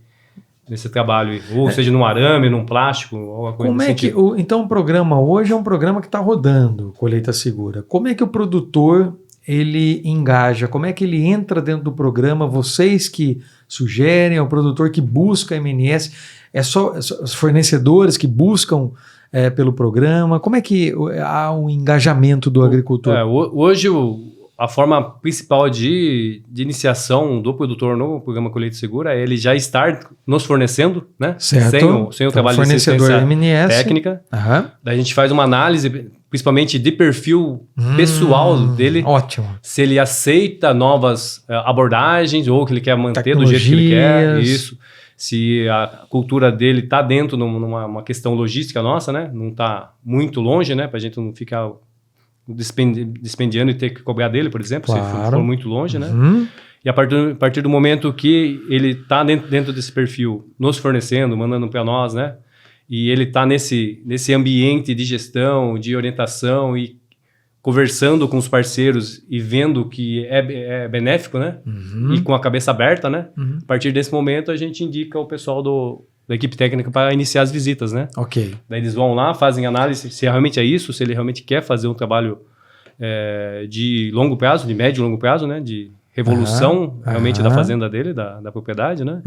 trabalho, ou seja, num arame, num plástico, alguma coisa como que então o programa hoje é um programa que está rodando, Colheita Segura. Como é que o produtor ele engaja? Como é que ele entra dentro do programa? Vocês que sugerem, é o produtor que busca a MNS, é só os fornecedores que buscam pelo programa? Como é que há um engajamento do agricultor? Hoje a forma principal de iniciação do produtor no programa Colheita Segura é ele já estar nos fornecendo, né? Certo. Sem o trabalho de assistência MNS. técnica. Daí a gente faz uma análise, principalmente de perfil pessoal dele. Ótimo. Se ele aceita novas abordagens ou que ele quer manter do jeito que ele quer. Isso. Se a cultura dele está dentro de uma questão logística nossa, né? Não está muito longe, né? Para a gente não ficar dispendiando e ter que cobrar dele, por exemplo, se for muito longe, né? E a partir do momento que ele está dentro desse perfil, nos fornecendo, mandando para nós, né? E ele está nesse ambiente de gestão, de orientação e conversando com os parceiros e vendo que é benéfico, né? E com a cabeça aberta, né? A partir desse momento, a gente indica o pessoal da equipe técnica para iniciar as visitas, né? Ok. Daí eles vão lá, fazem análise se realmente é isso, se ele realmente quer fazer um trabalho de longo prazo, de médio e longo prazo, né? De revolução realmente da fazenda dele, da propriedade, né?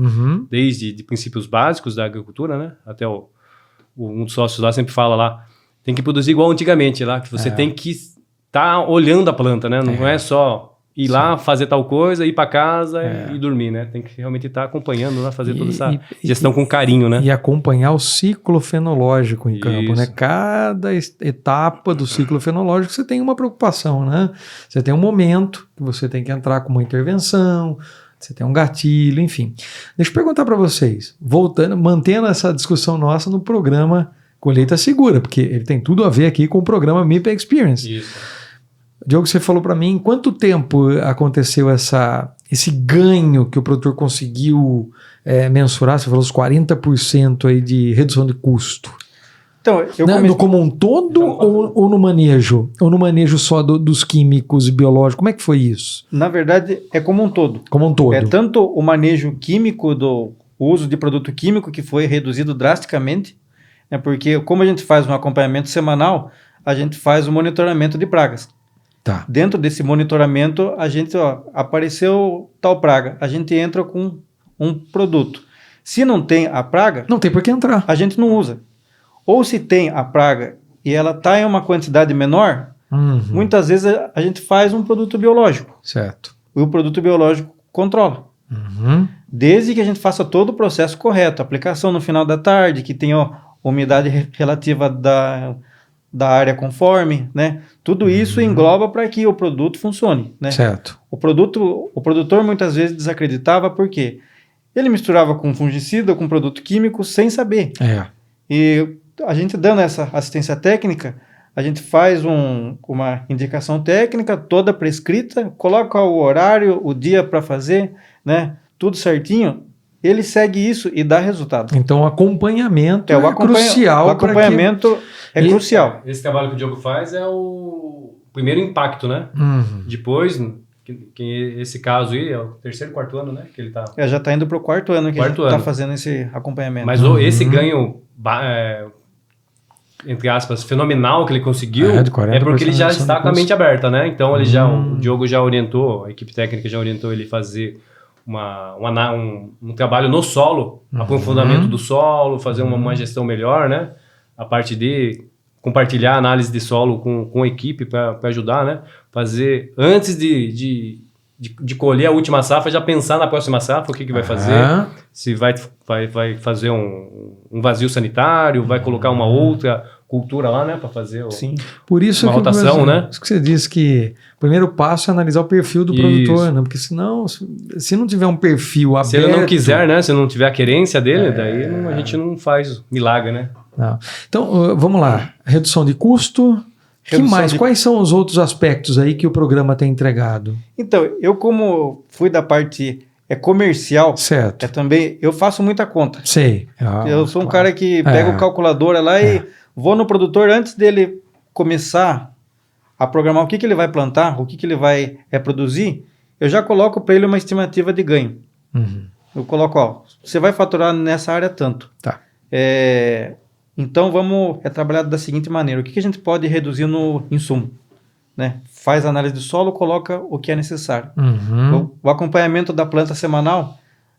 Desde de princípios básicos da agricultura, né? Até um dos sócios lá sempre fala lá, tem que produzir igual antigamente lá, que você tem que estar olhando a planta, né? Não é só ir lá, fazer tal coisa, ir para casa e dormir, né? Tem que realmente estar acompanhando, né? Fazer toda essa gestão com carinho, né? E acompanhar o ciclo fenológico em campo, né? Cada etapa do ciclo fenológico você tem uma preocupação, né? Você tem um momento que você tem que entrar com uma intervenção, você tem um gatilho, enfim. Deixa eu perguntar para vocês, mantendo essa discussão nossa no programa Colheita Segura, porque ele tem tudo a ver aqui com o programa MIP Experience. Isso. Diogo, você falou para mim, em quanto tempo aconteceu esse ganho que o produtor conseguiu mensurar? Você falou os 40% aí de redução de custo. Então, como um todo ou no manejo? Ou no manejo só dos químicos e biológicos? Como é que foi isso? Na verdade, é como um todo. Como um todo. É tanto o manejo químico do uso de produto químico que foi reduzido drasticamente, porque como a gente faz um acompanhamento semanal, a gente faz o monitoramento de pragas. Tá. Dentro desse monitoramento, a gente, apareceu tal praga, a gente entra com um produto. Se não tem a praga... Não tem por que entrar. A gente não usa. Ou se tem a praga e ela está em uma quantidade menor, muitas vezes a gente faz um produto biológico. Certo. E o produto biológico controla. Desde que a gente faça todo o processo correto, aplicação no final da tarde, que tenha umidade relativa da área conforme, né? Tudo isso engloba para que o produto funcione, né? Certo. O produtor muitas vezes desacreditava porque ele misturava com fungicida, com produto químico sem saber. E a gente dando essa assistência técnica, a gente faz uma indicação técnica toda prescrita, coloca o horário, o dia para fazer, né? Tudo certinho. Ele segue isso e dá resultado. Então o acompanhamento é crucial. O acompanhamento é crucial. Esse trabalho que o Diogo faz é o primeiro impacto, né? Depois que esse caso aí é o 3º, 4º ano, né? Que ele tá... Já está indo para o 4º ano que a gente está fazendo esse acompanhamento. Mas esse ganho, entre aspas, fenomenal que ele conseguiu, é porque ele já está com a mente aberta, né? Então ele o Diogo já orientou, a equipe técnica já orientou ele fazer um trabalho no solo, aprofundamento do solo, fazer uma gestão melhor, né? A parte de compartilhar a análise de solo com a equipe para ajudar, né? Fazer, antes de colher a última safra, já pensar na próxima safra, o que vai fazer, se vai fazer um vazio sanitário, vai colocar uma outra cultura lá, né, para fazer por isso uma rotação, né? Isso que você disse que o primeiro passo é analisar o perfil do produtor, né? Porque senão, se não tiver um perfil aberto... Se ele não quiser, né? Se não tiver a querência dele, daí a gente não faz milagre, né? Não. Então, vamos lá. Redução de custo... Quais são os outros aspectos aí que o programa tem entregado? Então, eu como fui da parte comercial, certo. Também, eu faço muita conta. Sei. Eu sou um cara que pega o calculadora lá e vou no produtor antes dele começar a programar o que ele vai plantar, o que ele vai produzir, eu já coloco para ele uma estimativa de ganho. Eu coloco, você vai faturar nessa área tanto. Tá. Então, vamos trabalhar da seguinte maneira. O que a gente pode reduzir no insumo? Né? Faz análise de solo, coloca o que é necessário. O acompanhamento da planta semanal,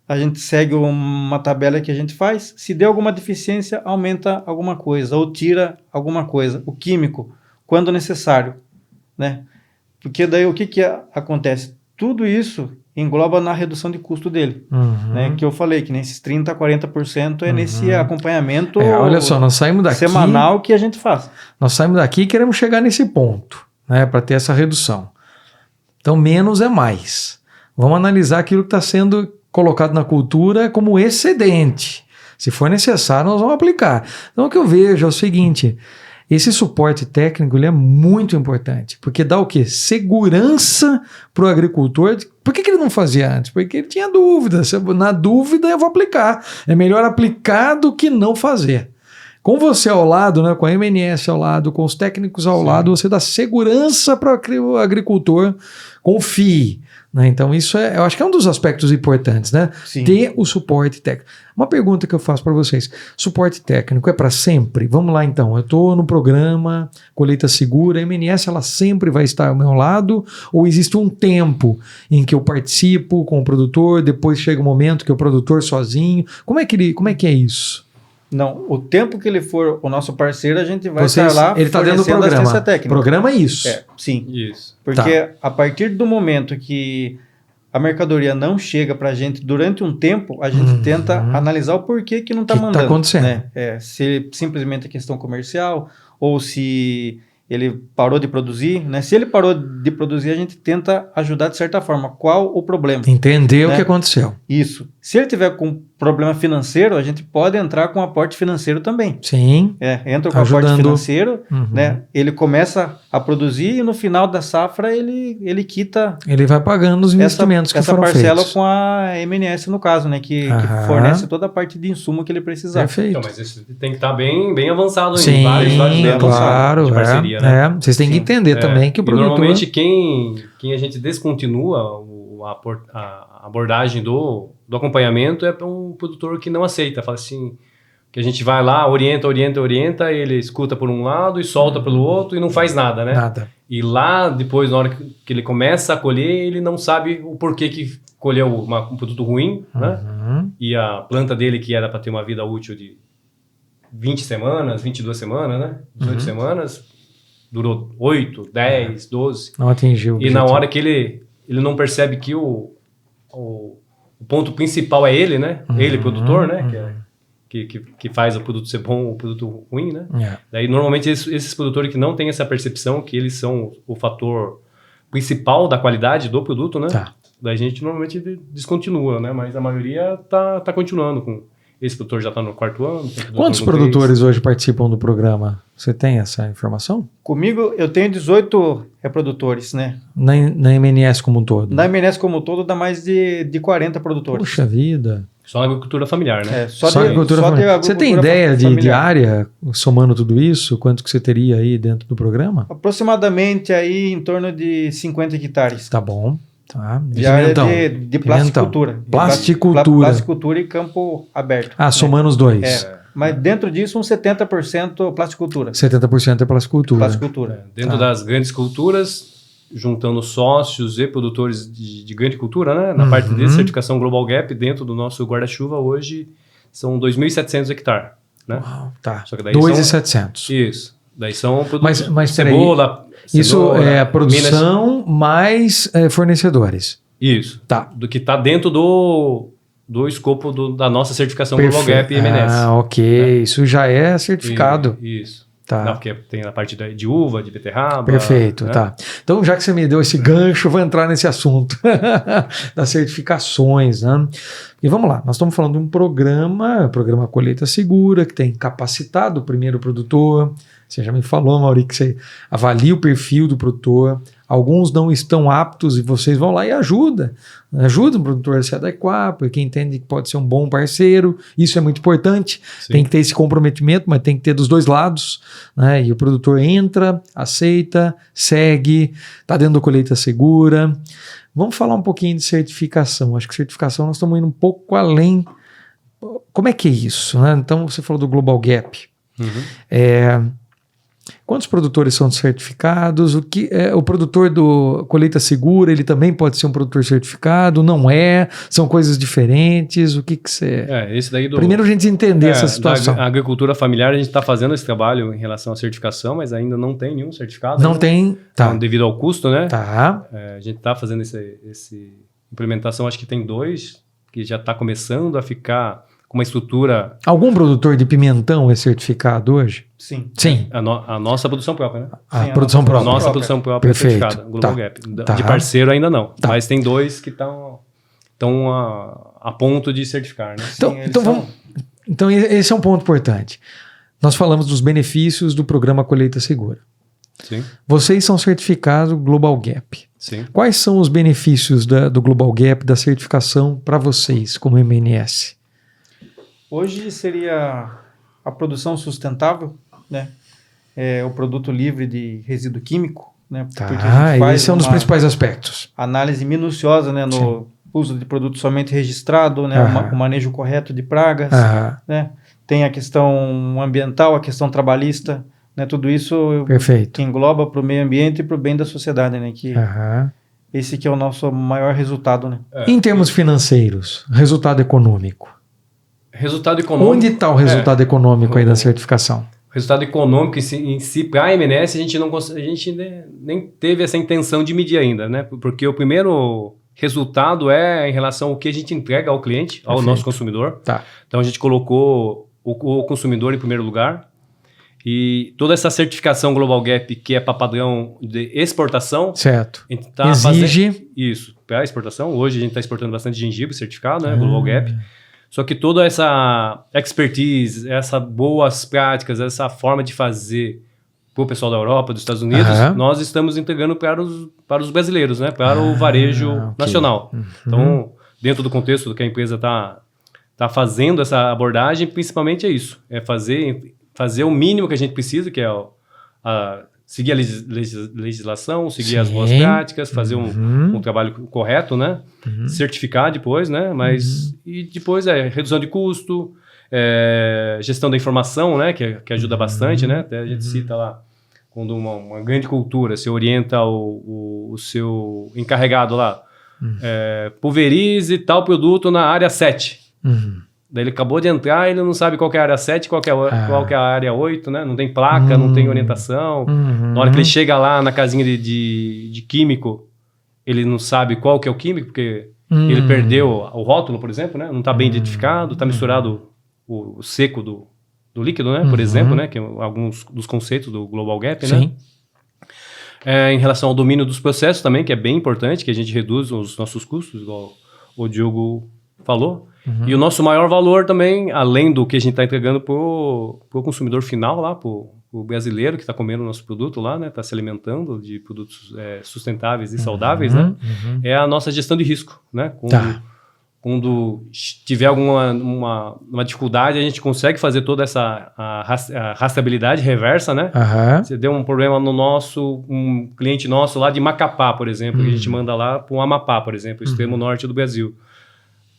a gente segue uma tabela que a gente faz. Se der alguma deficiência, aumenta alguma coisa ou tira alguma coisa. O químico, quando necessário. Né? Porque daí o que acontece? Tudo isso engloba na redução de custo dele. Né? Que eu falei, que nesses 30% a 40% é nesse acompanhamento olha só, nós saímos daqui, semanal que a gente faz. Nós saímos daqui e queremos chegar nesse ponto, né, para ter essa redução. Então, menos é mais. Vamos analisar aquilo que está sendo colocado na cultura como excedente. Se for necessário, nós vamos aplicar. Então, o que eu vejo é o seguinte... Esse suporte técnico ele é muito importante, porque dá o quê? Segurança para o agricultor. Por que ele não fazia antes? Porque ele tinha dúvida. Na dúvida eu vou aplicar. É melhor aplicar do que não fazer. Com você ao lado, né, com a MNS ao lado, com os técnicos ao lado, você dá segurança para o agricultor. Confie. Né? Então isso eu acho que é um dos aspectos importantes, né? Ter o suporte técnico. Uma pergunta que eu faço para vocês, suporte técnico é para sempre? Vamos lá então, eu estou no programa Colheita Segura, a MNS ela sempre vai estar ao meu lado ou existe um tempo em que eu participo com o produtor, depois chega um momento que o produtor sozinho, como é que é isso? Não, o tempo que ele for o nosso parceiro, a gente vai estar lá ele está dentro do programa. Assistência técnica. Programa é isso. Sim. Isso. Porque a partir do momento que a mercadoria não chega para a gente durante um tempo, a gente tenta analisar o porquê que não está mandando. Está acontecendo. Né? Se simplesmente é questão comercial ou se ele parou de produzir, né? Se ele parou de produzir, a gente tenta ajudar de certa forma. Qual o problema? Entender o que aconteceu. Isso. Se ele tiver com problema financeiro, a gente pode entrar com aporte financeiro também. Sim. Entra com aporte financeiro, né? Ele começa a produzir e no final da safra ele quita... Ele vai pagando os investimentos que foram feitos. Essa parcela com a MNS, no caso, né? Que fornece toda a parte de insumo que ele precisar. Perfeito. Então, mas isso tem que estar bem avançado. Sim, em vários claro. de parceria, né? Vocês têm que entender também que o produtor... Normalmente quem a gente descontinua a abordagem do acompanhamento é para um produtor que não aceita. Fala assim, que a gente vai lá, orienta, ele escuta por um lado e solta pelo outro e não faz nada, né? Nada. E lá, depois, na hora que ele começa a colher, ele não sabe o porquê que colheu um produto ruim, né? E a planta dele, que era para ter uma vida útil de 20 semanas, 22 semanas, né? 18 semanas, durou 8, 10, 12. Não atingiu. E na hora que ele não percebe que o ponto principal é ele, né? Ele, produtor, né? Que faz o produto ser bom ou o produto ruim, né? Daí, normalmente, esses produtores que não têm essa percepção que eles são o fator principal da qualidade do produto, né? Daí a gente normalmente descontinua, né? Mas a maioria tá continuando com... Esse produtor já está no 4º ano. Quantos produtores hoje participam do programa? Você tem essa informação? Comigo, eu tenho 18 produtores, né? Na MNS como um todo? Na MNS como um todo, dá mais de 40 produtores. Puxa vida. Só na agricultura familiar, né? Só agricultura familiar. Você tem ideia de área, somando tudo isso? Quanto que você teria aí dentro do programa? Aproximadamente aí em torno de 50 hectares. Tá bom. Tá. De área de plasticultura. Plasticultura e campo aberto. Somando os dois. Mas dentro disso, uns 70% plasticultura. 70% é plasticultura. Dentro das grandes culturas, juntando sócios e produtores de grande cultura, né? Na parte de certificação Global Gap, dentro do nosso guarda-chuva, hoje são 2.700 hectares. Né? Uau, tá. 2.700. Isso. Daí são produtos mas cebola. Isso é a produção mais fornecedores. Isso. Tá. Do que está dentro do escopo da nossa certificação Global Gap e MNS. Ok. Isso já é certificado. Isso. Tá. Não, porque tem a parte de uva, de beterraba. Perfeito, né? Tá. Então, já que você me deu esse gancho, eu vou entrar nesse assunto das certificações, né? E vamos lá, nós estamos falando de um programa Colheita Segura, que tem capacitado o primeiro produtor. Você já me falou, Mauri, que você avalia o perfil do produtor. Alguns não estão aptos e vocês vão lá e ajudam o produtor a se adequar, porque entende que pode ser um bom parceiro. Isso é muito importante. Sim. Tem que ter esse comprometimento, mas tem que ter dos dois lados, né? E o produtor entra, aceita, segue, está dentro da colheita segura. Vamos falar um pouquinho de certificação. Acho que certificação nós estamos indo um pouco além. Como é que é isso, né? Então você falou do Global Gap. Quantos produtores são certificados? O produtor do colheita segura, ele também pode ser um produtor certificado? Não é? São coisas diferentes? O que você... esse daí Primeiro a gente entender essa situação. A agricultura familiar, a gente está fazendo esse trabalho em relação à certificação, mas ainda não tem nenhum certificado. Não tem, tá. Então, devido ao custo, né? Tá. A gente está fazendo essa implementação, acho que tem 2, que já está começando a ficar... uma estrutura... Algum produtor de pimentão é certificado hoje? Sim. A nossa produção própria, né? A produção própria. A nossa produção própria é certificada, Global Gap. De parceiro ainda não, mas tem 2 que estão a ponto de certificar, né? Então esse é um ponto importante. Nós falamos dos benefícios do programa Colheita Segura. Sim. Vocês são certificados Global Gap. Sim. Quais são os benefícios do Global Gap, da certificação para vocês como MNS? Hoje seria a produção sustentável, né? O produto livre de resíduo químico, né? Porque a gente faz esse é um dos principais aspectos. Análise minuciosa, né? No uso de produto somente registrado, né? O manejo correto de pragas, né? Tem a questão ambiental, a questão trabalhista, né? Tudo isso que engloba para o meio ambiente e para o bem da sociedade, né? Esse que é o nosso maior resultado, né? Em termos financeiros, resultado econômico. Resultado econômico. Onde está o resultado econômico aí da certificação? O resultado econômico em si para a MNS, a gente nem teve essa intenção de medir ainda, né? Porque o primeiro resultado é em relação ao que a gente entrega ao cliente, ao nosso consumidor. Tá. Então a gente colocou o consumidor em primeiro lugar. E toda essa certificação Global Gap, que é para padrão de exportação... Certo. Tá exige... Isso, para exportação. Hoje a gente está exportando bastante gengibre certificado, né? Global Gap. Só que toda essa expertise, essas boas práticas, essa forma de fazer para o pessoal da Europa, dos Estados Unidos, nós estamos entregando para os brasileiros, né? Para o varejo nacional. Então, dentro do contexto do que a empresa está fazendo essa abordagem, principalmente é isso. É fazer o mínimo que a gente precisa, que é seguir a legislação, seguir as boas práticas, fazer um trabalho correto, né? Certificar depois, né? Mas e depois redução de custo, gestão da informação, né? Que ajuda bastante, né? Até a gente cita lá, quando uma grande cultura se orienta o seu encarregado lá, pulverize tal produto na área 7. Daí ele acabou de entrar, ele não sabe qual que é a área 7, qual que é a área 8, né? Não tem placa, não tem orientação. Na hora que ele chega lá na casinha de químico, ele não sabe qual que é o químico, porque ele perdeu o rótulo, por exemplo, né? Não está bem identificado, está misturado o seco do líquido, né? Por exemplo, né? Que é alguns dos conceitos do Global Gap, né? Em relação ao domínio dos processos também, que é bem importante, que a gente reduz os nossos custos, igual o Diogo falou. E o nosso maior valor também, além do que a gente está entregando para o consumidor final lá, para o brasileiro que está comendo o nosso produto lá, né? Está se alimentando de produtos sustentáveis e saudáveis, né? É a nossa gestão de risco, né? quando tiver uma dificuldade, a gente consegue fazer toda a rastreabilidade reversa, né? Você deu um problema um cliente nosso lá de Macapá, por exemplo, que a gente manda lá para o Amapá, por exemplo, extremo norte do Brasil.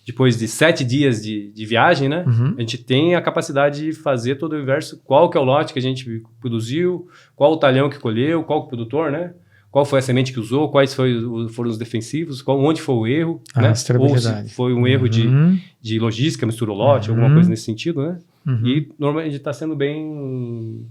Depois de 7 dias de viagem, né? A gente tem a capacidade de fazer todo o inverso. Qual que é o lote que a gente produziu, qual o talhão que colheu, qual o produtor, né? Qual foi a semente que usou, quais foram os defensivos, onde foi o erro, né? Ou se foi um erro de logística, misturou lote, alguma coisa nesse sentido, né? E normalmente está sendo bem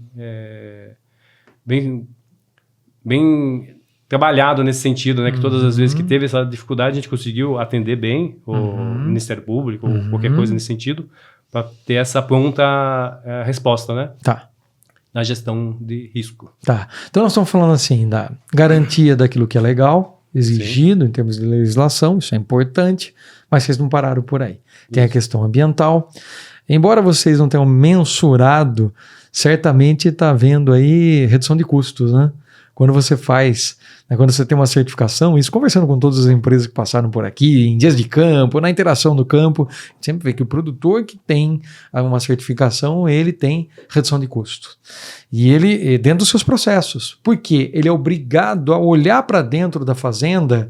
trabalhado nesse sentido, né? Que todas as vezes que teve essa dificuldade, a gente conseguiu atender bem o Ministério Público ou qualquer coisa nesse sentido, para ter essa pronta resposta, né? Tá. Na gestão de risco. Tá. Então nós estamos falando assim da garantia daquilo que é legal, exigido em termos de legislação, isso é importante, mas vocês não pararam por aí. Tem a questão ambiental. Embora vocês não tenham mensurado, certamente está havendo aí redução de custos, né? Quando você faz, né, quando você tem uma certificação, isso conversando com todas as empresas que passaram por aqui, em dias de campo, na interação do campo, sempre vê que o produtor que tem uma certificação, ele tem redução de custo. E ele, dentro dos seus processos, porque ele é obrigado a olhar para dentro da fazenda,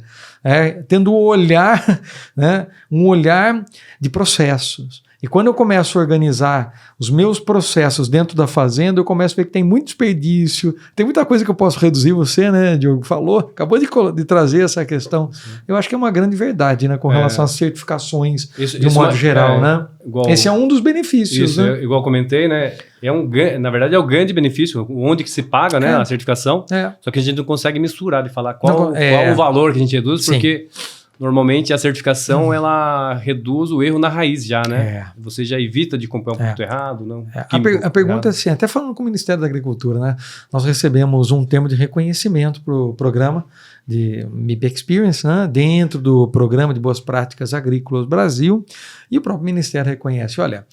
tendo um olhar de processos. E quando eu começo a organizar os meus processos dentro da fazenda, eu começo a ver que tem muito desperdício, tem muita coisa que eu posso reduzir. Você, né, Diogo, acabou de trazer essa questão. Eu acho que é uma grande verdade, né, com relação às certificações, de um modo geral, né? Esse é um dos benefícios. Isso, né? Igual comentei, né? Na verdade, é o grande benefício, onde que se paga, né, a certificação, só que a gente não consegue misturar de falar qual o valor que a gente reduz, porque... Normalmente a certificação ela reduz o erro na raiz já, né? Você já evita de comprar um produto errado. Não, a pergunta é assim, até falando com o Ministério da Agricultura, né? Nós recebemos um termo de reconhecimento para o programa de MIP Experience, né? Dentro do Programa de Boas Práticas Agrícolas Brasil, e o próprio Ministério reconhece, olha...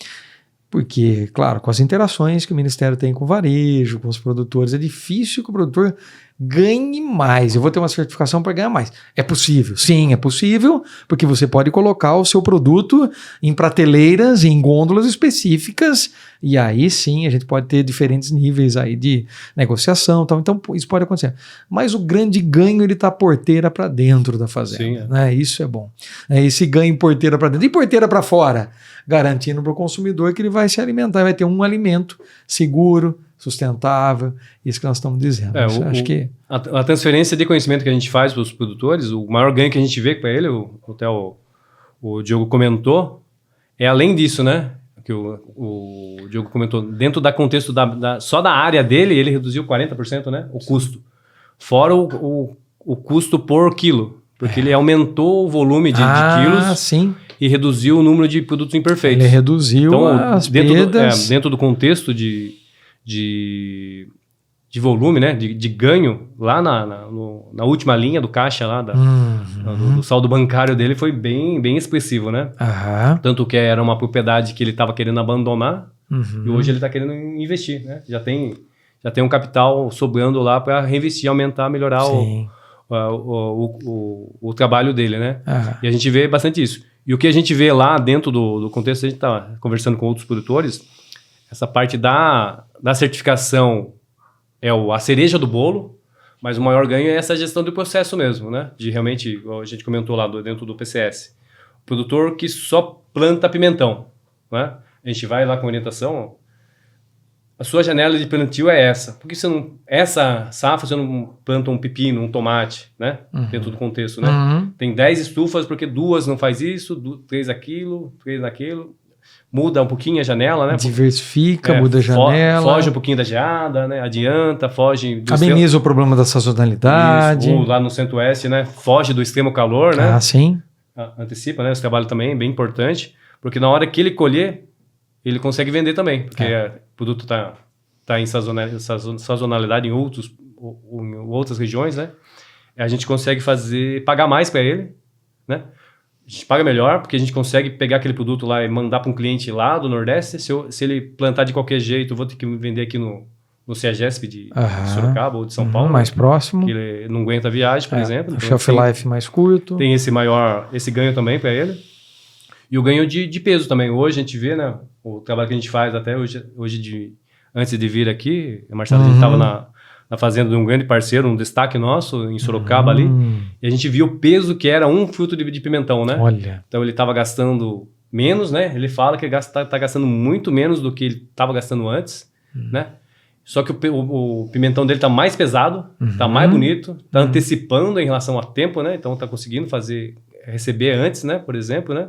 Porque, claro, com as interações que o Ministério tem com o varejo, com os produtores, é difícil que o produtor ganhe mais. Eu vou ter uma certificação para ganhar mais. É possível? Sim, é possível, porque você pode colocar o seu produto em prateleiras, em gôndolas específicas, e aí sim a gente pode ter diferentes níveis aí de negociação. Tal. Então isso pode acontecer. Mas o grande ganho, ele está porteira para dentro da fazenda. Sim, né? Isso é bom. Esse ganho porteira para dentro e porteira para fora, garantindo para o consumidor que ele vai se alimentar, vai ter um alimento seguro, sustentável, isso que nós estamos dizendo. Acho que... a transferência de conhecimento que a gente faz para os produtores, o maior ganho que a gente vê para ele, até o Diogo comentou, é além disso, né? Que o Diogo comentou, dentro do contexto só da área dele, ele reduziu 40%, né? O custo. Fora o custo por quilo, porque ele aumentou o volume de quilos. Sim. E reduziu o número de produtos imperfeitos. Ele reduziu as perdas. Dentro do contexto de volume, né? De ganho, lá na última linha do caixa, lá do saldo bancário dele, foi bem expressivo, né? Tanto que era uma propriedade que ele estava querendo abandonar, e hoje ele está querendo investir, né? Já tem um capital sobrando lá para reinvestir, aumentar, melhorar o trabalho dele, né? E a gente vê bastante isso. E o que a gente vê lá dentro do contexto, a gente está conversando com outros produtores, essa parte da certificação é a cereja do bolo, mas o maior ganho é essa gestão do processo mesmo, né? De realmente, a gente comentou lá dentro do PCS, o produtor que só planta pimentão, né? A gente vai lá com orientação, a sua janela de plantio é essa. Por que essa safra você não planta um pepino, um tomate, né? Dentro do contexto, né? Tem 10 estufas, porque 2 não faz isso, 3 aquilo, 3 naquilo. Muda um pouquinho a janela, né? Diversifica, muda a janela. Foge um pouquinho da geada, né? Adianta, foge... Ameniza o problema da sazonalidade. Isso, ou lá no centro-oeste, né? Foge do extremo calor, né? Sim. Antecipa, né? Esse trabalho também é bem importante, porque na hora que ele colher, ele consegue vender também, porque o produto tá em sazonalidade em outras regiões, né? A gente consegue pagar mais para ele, né? A gente paga melhor, porque a gente consegue pegar aquele produto lá e mandar para um cliente lá do Nordeste. Se ele plantar de qualquer jeito, eu vou ter que vender aqui no CEAGESP de Sorocaba ou de São Paulo. Mais próximo. Que ele não aguenta a viagem, por exemplo. Então, shelf life mais curto. Tem esse ganho também para ele. E o ganho de peso também. Hoje a gente vê, né, o trabalho que a gente faz até hoje antes de vir aqui, Marcelo, a gente estava na fazenda de um grande parceiro, um destaque nosso, em Sorocaba ali, e a gente viu o peso que era um fruto de pimentão, né? Olha. Então ele estava gastando menos, né? Ele fala que ele tá gastando muito menos do que ele estava gastando antes, né? Só que o pimentão dele tá mais pesado, tá mais bonito, tá antecipando em relação a tempo, né? Então tá conseguindo receber antes, né? Por exemplo, né?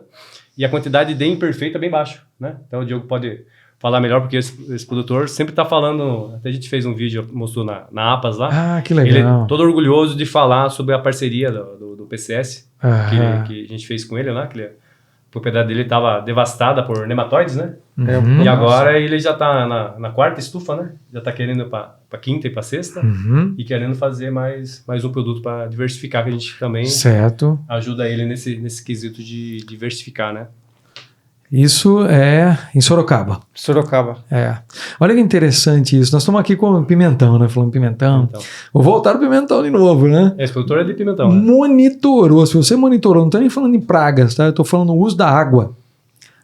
E a quantidade de imperfeito é bem baixo, né? Então o Diogo pode falar melhor, porque esse produtor sempre tá falando, até a gente fez um vídeo, mostrou na APAS lá. Ah, que legal. Ele é todo orgulhoso de falar sobre a parceria do PCS, que a gente fez com ele lá, que a propriedade dele estava devastada por nematóides, né? E agora ele já tá na quarta estufa, né? Já tá querendo para quinta e para sexta, e querendo fazer mais um produto para diversificar, que a gente também ajuda ele nesse quesito de diversificar, né? Isso é em Sorocaba. Sorocaba. Olha que interessante isso. Nós estamos aqui com pimentão, né? Falando pimentão. Vou voltar ao pimentão de novo, né? Esse produtor é de pimentão, né? Monitorou. Se você monitorou, não estou nem falando em pragas, tá? Eu estou falando do uso da água.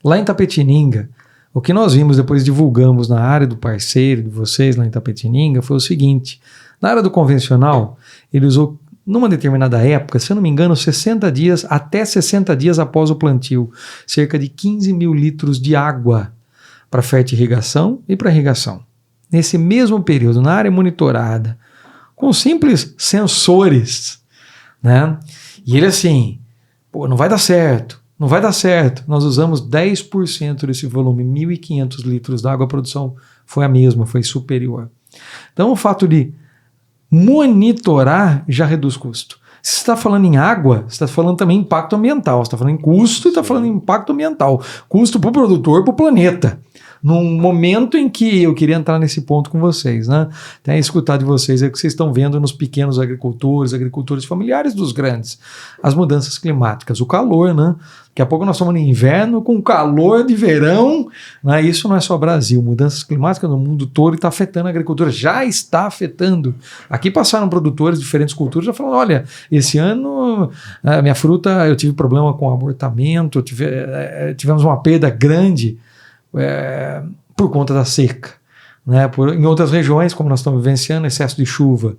Lá em Itapetininga, o que nós vimos, depois divulgamos na área do parceiro de vocês lá em Itapetininga, foi o seguinte. Na área do convencional, ele usou, numa determinada época, se eu não me engano, 60 dias, até 60 dias após o plantio, cerca de 15 mil litros de água para fertirrigação e para irrigação. Nesse mesmo período, na área monitorada, com simples sensores, né? E ele assim, não vai dar certo, não vai dar certo. Nós usamos 10% desse volume, 1.500 litros d'água, a produção foi a mesma, foi superior. Então, o fato de monitorar já reduz custo. Se você está falando em água, você está falando também em impacto ambiental. Você está falando em custo e está falando em impacto ambiental. Custo para o produtor, para o planeta. Num momento em que eu queria entrar nesse ponto com vocês, né? Até escutar de vocês é que vocês estão vendo nos pequenos agricultores familiares dos grandes, as mudanças climáticas, o calor, né? Daqui a pouco nós estamos no inverno com calor de verão, né? Isso não é só Brasil, mudanças climáticas no mundo todo está afetando a agricultura, já está afetando. Aqui passaram produtores de diferentes culturas já falando, olha, esse ano a minha fruta, eu tive problema com abortamento, tivemos uma perda grande por conta da seca, né? Em outras regiões, como nós estamos vivenciando, excesso de chuva.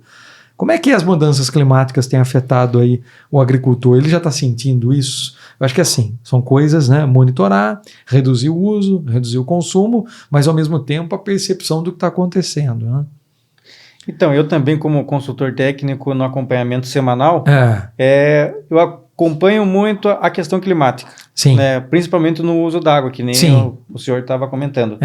Como é que as mudanças climáticas têm afetado aí o agricultor? Ele já está sentindo isso? Eu acho que assim, são coisas, né? Monitorar, reduzir o uso, reduzir o consumo, mas ao mesmo tempo a percepção do que está acontecendo, né? Então, eu também, como consultor técnico no acompanhamento semanal, eu acompanho muito a questão climática. Sim. Né? Principalmente no uso da água, que nem o senhor estava comentando.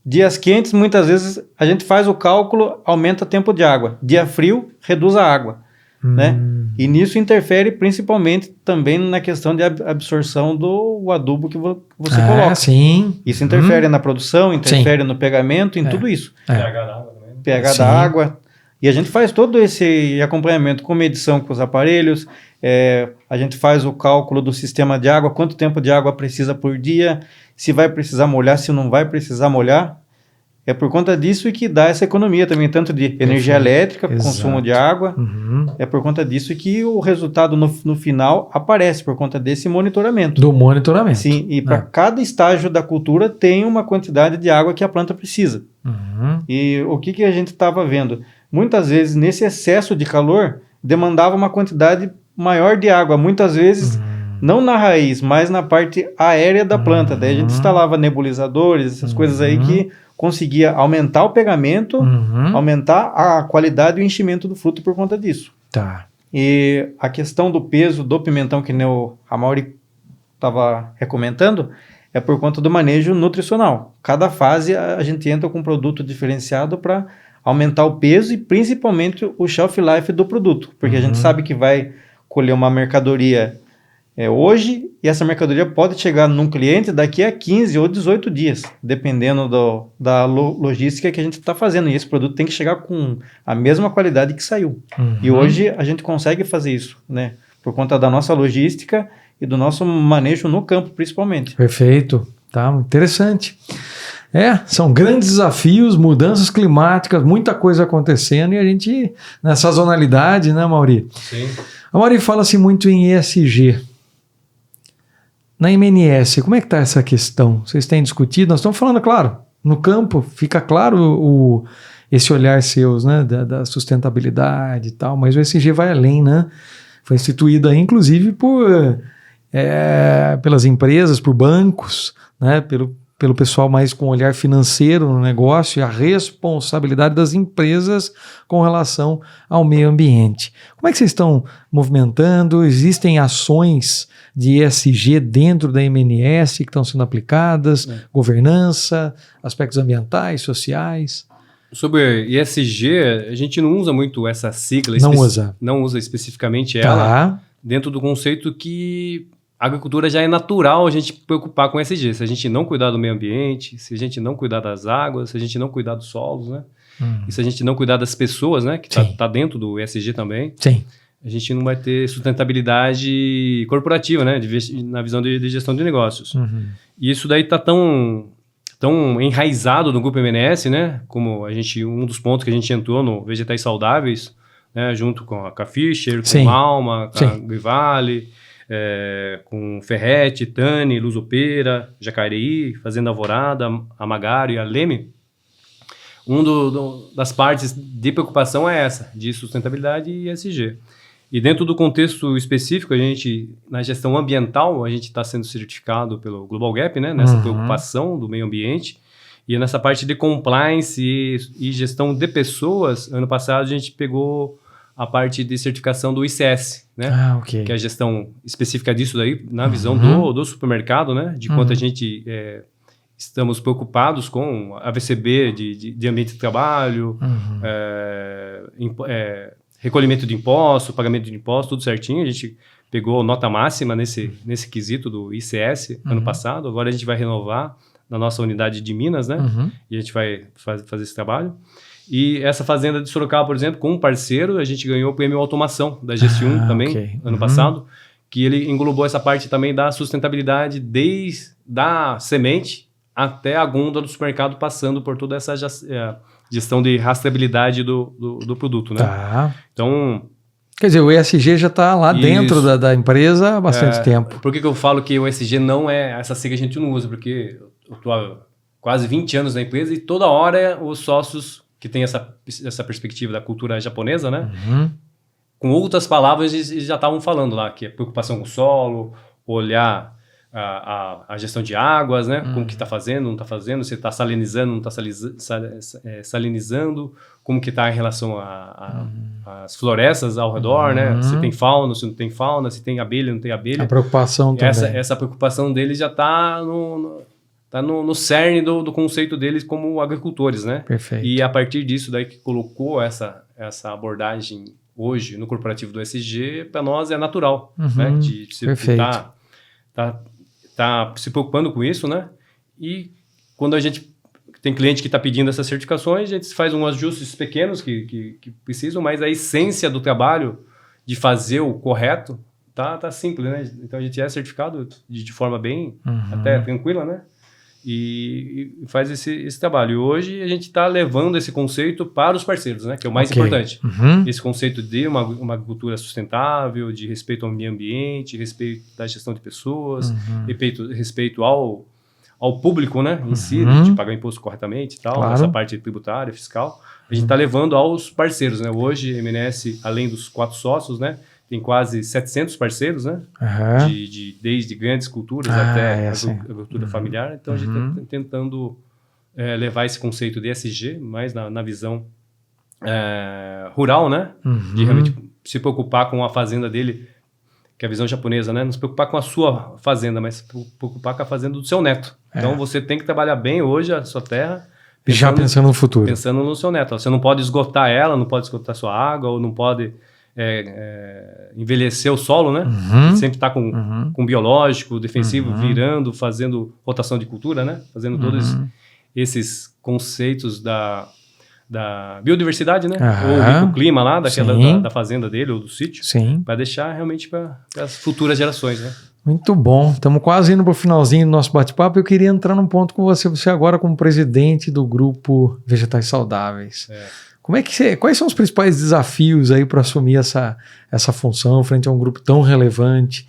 Dias quentes, muitas vezes, a gente faz o cálculo, aumenta o tempo de água. Dia frio, reduz a água. Né? E nisso interfere principalmente também na questão de absorção do adubo que você coloca. Sim. Isso interfere na produção, interfere no pegamento, em tudo isso. pH da água também. pH da água. E a gente faz todo esse acompanhamento com medição com os aparelhos, a gente faz o cálculo do sistema de água, quanto tempo de água precisa por dia, se vai precisar molhar, se não vai precisar molhar. É por conta disso e que dá essa economia também, tanto de energia elétrica, consumo de água. É por conta disso que o resultado no final aparece, por conta desse monitoramento. Do monitoramento. Sim, e para cada estágio da cultura tem uma quantidade de água que a planta precisa. E o que a gente estava vendo? Muitas vezes, nesse excesso de calor, demandava uma quantidade maior de água. Muitas vezes, não na raiz, mas na parte aérea da planta. Daí a gente instalava nebulizadores, essas coisas aí que conseguia aumentar o pegamento, aumentar a qualidade e o enchimento do fruto por conta disso. Tá. E a questão do peso do pimentão, que a Mauri estava recomendando, é por conta do manejo nutricional. Cada fase a gente entra com um produto diferenciado para aumentar o peso e principalmente o shelf life do produto, porque a gente sabe que vai colher uma mercadoria hoje e essa mercadoria pode chegar num cliente daqui a 15 ou 18 dias, dependendo da logística que a gente está fazendo, e esse produto tem que chegar com a mesma qualidade que saiu. E hoje a gente consegue fazer isso, né? Por conta da nossa logística e do nosso manejo no campo, principalmente. Perfeito, tá, interessante. São grandes desafios, mudanças climáticas, muita coisa acontecendo e a gente, nessa sazonalidade, né, Mauri? Sim. A Mauri fala-se muito em ESG. Na MNS, como é que está essa questão? Vocês têm discutido? Nós estamos falando, claro, no campo, fica claro esse olhar seus, né, da sustentabilidade e tal, mas o ESG vai além, né? Foi instituído aí, inclusive, pelas empresas, por bancos, né, pelo pessoal mais com olhar financeiro no negócio e a responsabilidade das empresas com relação ao meio ambiente. Como é que vocês estão movimentando? Existem ações de ESG dentro da MNS que estão sendo aplicadas? Governança, aspectos ambientais, sociais? Sobre ESG, a gente não usa muito essa sigla. Não usa especificamente ela dentro do conceito que a agricultura já é natural a gente preocupar com ESG. Se a gente não cuidar do meio ambiente, se a gente não cuidar das águas, se a gente não cuidar dos solos, né? E se a gente não cuidar das pessoas, né? Que tá dentro do ESG também. Sim. A gente não vai ter sustentabilidade corporativa, né? Na visão de gestão de negócios. E isso daí tá tão enraizado no Grupo MNS, né? Como um dos pontos que a gente entrou no Vegetais Saudáveis, né? Junto com a Fischer, com a Alma, com a Grivale, com Ferretti, Tani, Lusopera, Jacareí, Fazenda Alvorada, a Magaro e a Leme. Das partes de preocupação é essa, de sustentabilidade e ESG. E dentro do contexto específico, na gestão ambiental, a gente está sendo certificado pelo Global Gap, né? Nessa preocupação do meio ambiente. E nessa parte de compliance e gestão de pessoas, ano passado a gente pegou a parte de certificação do ICS, né? Que é a gestão específica disso daí, na visão do supermercado, né? De quanto a gente estamos preocupados com a VCB de ambiente de trabalho, recolhimento de impostos, pagamento de impostos, tudo certinho. A gente pegou nota máxima nesse quesito do ICS ano passado. Agora a gente vai renovar na nossa unidade de Minas, né? E a gente vai fazer esse trabalho. E essa fazenda de Sorocaba, por exemplo, com um parceiro, a gente ganhou o prêmio Automação da GS1 também, ano passado, que ele englobou essa parte também da sustentabilidade desde a semente até a gôndola do supermercado, passando por toda essa gestão de rastreabilidade do produto, né? Então... Quer dizer, o ESG já está lá dentro da empresa há bastante tempo. Por que eu falo que o ESG não é essa sigla que a gente não usa? Porque eu estou há quase 20 anos na empresa e toda hora os sócios que têm essa perspectiva da cultura japonesa, né? Com outras palavras, eles já estavam falando lá, que é preocupação com o solo, olhar a gestão de águas, né? Como que está fazendo, não está fazendo, se está salinizando, não está salinizando, como que está em relação às florestas ao redor, né? Se tem fauna, se não tem fauna, se tem abelha, não tem abelha. A preocupação também. Essa preocupação deles já está no cerne do conceito deles como agricultores, né? Perfeito. E a partir disso daí que colocou essa abordagem hoje no corporativo do ESG, para nós é natural, né? De tá se preocupando com isso, né? E quando a gente tem cliente que está pedindo essas certificações, a gente faz uns ajustes pequenos que precisam, mas a essência do trabalho de fazer o correto tá simples, né? Então a gente é certificado de forma bem até tranquila, né? E faz esse trabalho. E hoje a gente está levando esse conceito para os parceiros, né? Que é o mais importante. Esse conceito de uma agricultura sustentável, de respeito ao meio ambiente, respeito da gestão de pessoas, respeito ao público, né? Em si, de pagar imposto corretamente e tal, claro. Essa parte tributária, fiscal. A gente está levando aos parceiros, né? Hoje, a MNS, além dos 4 sócios, né? Tem quase 700 parceiros, né? Desde grandes culturas até a agricultura familiar. Então, a gente está tentando levar esse conceito de ESG mais na visão rural, né? De realmente se preocupar com a fazenda dele, que é a visão japonesa, né? Não se preocupar com a sua fazenda, mas se preocupar com a fazenda do seu neto. Então, você tem que trabalhar bem hoje a sua terra. Já pensando no futuro. Pensando no seu neto. Você não pode esgotar ela, não pode esgotar sua água, ou não pode... envelhecer o solo, né? Sempre está com biológico, defensivo, virando, fazendo rotação de cultura, né? Fazendo todos esses conceitos da biodiversidade, né? Ou do clima lá, da fazenda dele ou do sítio, para deixar realmente para as futuras gerações, né? Muito bom. Estamos quase indo para o finalzinho do nosso bate-papo. Eu queria entrar num ponto com você agora como presidente do grupo Vegetais Saudáveis. Quais são os principais desafios aí para assumir essa função frente a um grupo tão relevante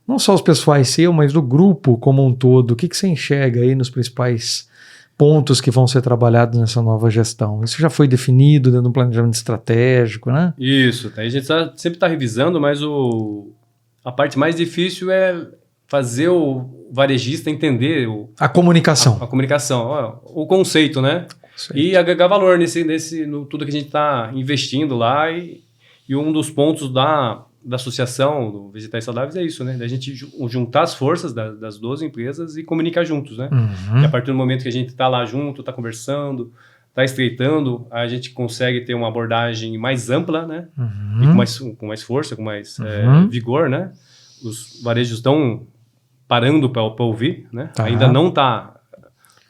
não só os pessoais seu, mas do grupo como um todo? O que você enxerga aí nos principais pontos que vão ser trabalhados nessa nova gestão? Isso já foi definido dentro do planejamento estratégico, né? Isso, a gente sempre está revisando, mas a parte mais difícil é fazer o varejista entender a comunicação. A comunicação, o conceito, né? E agregar valor no tudo que a gente está investindo lá. E um dos pontos da associação do Vegetais Saudáveis é isso, né? Da gente juntar as forças das 12 empresas e comunicar juntos, né? E a partir do momento que a gente está lá junto, está conversando, está estreitando, a gente consegue ter uma abordagem mais ampla, né? E com mais força, com mais vigor, né? Os varejos estão parando para ouvir, né? Ainda não está...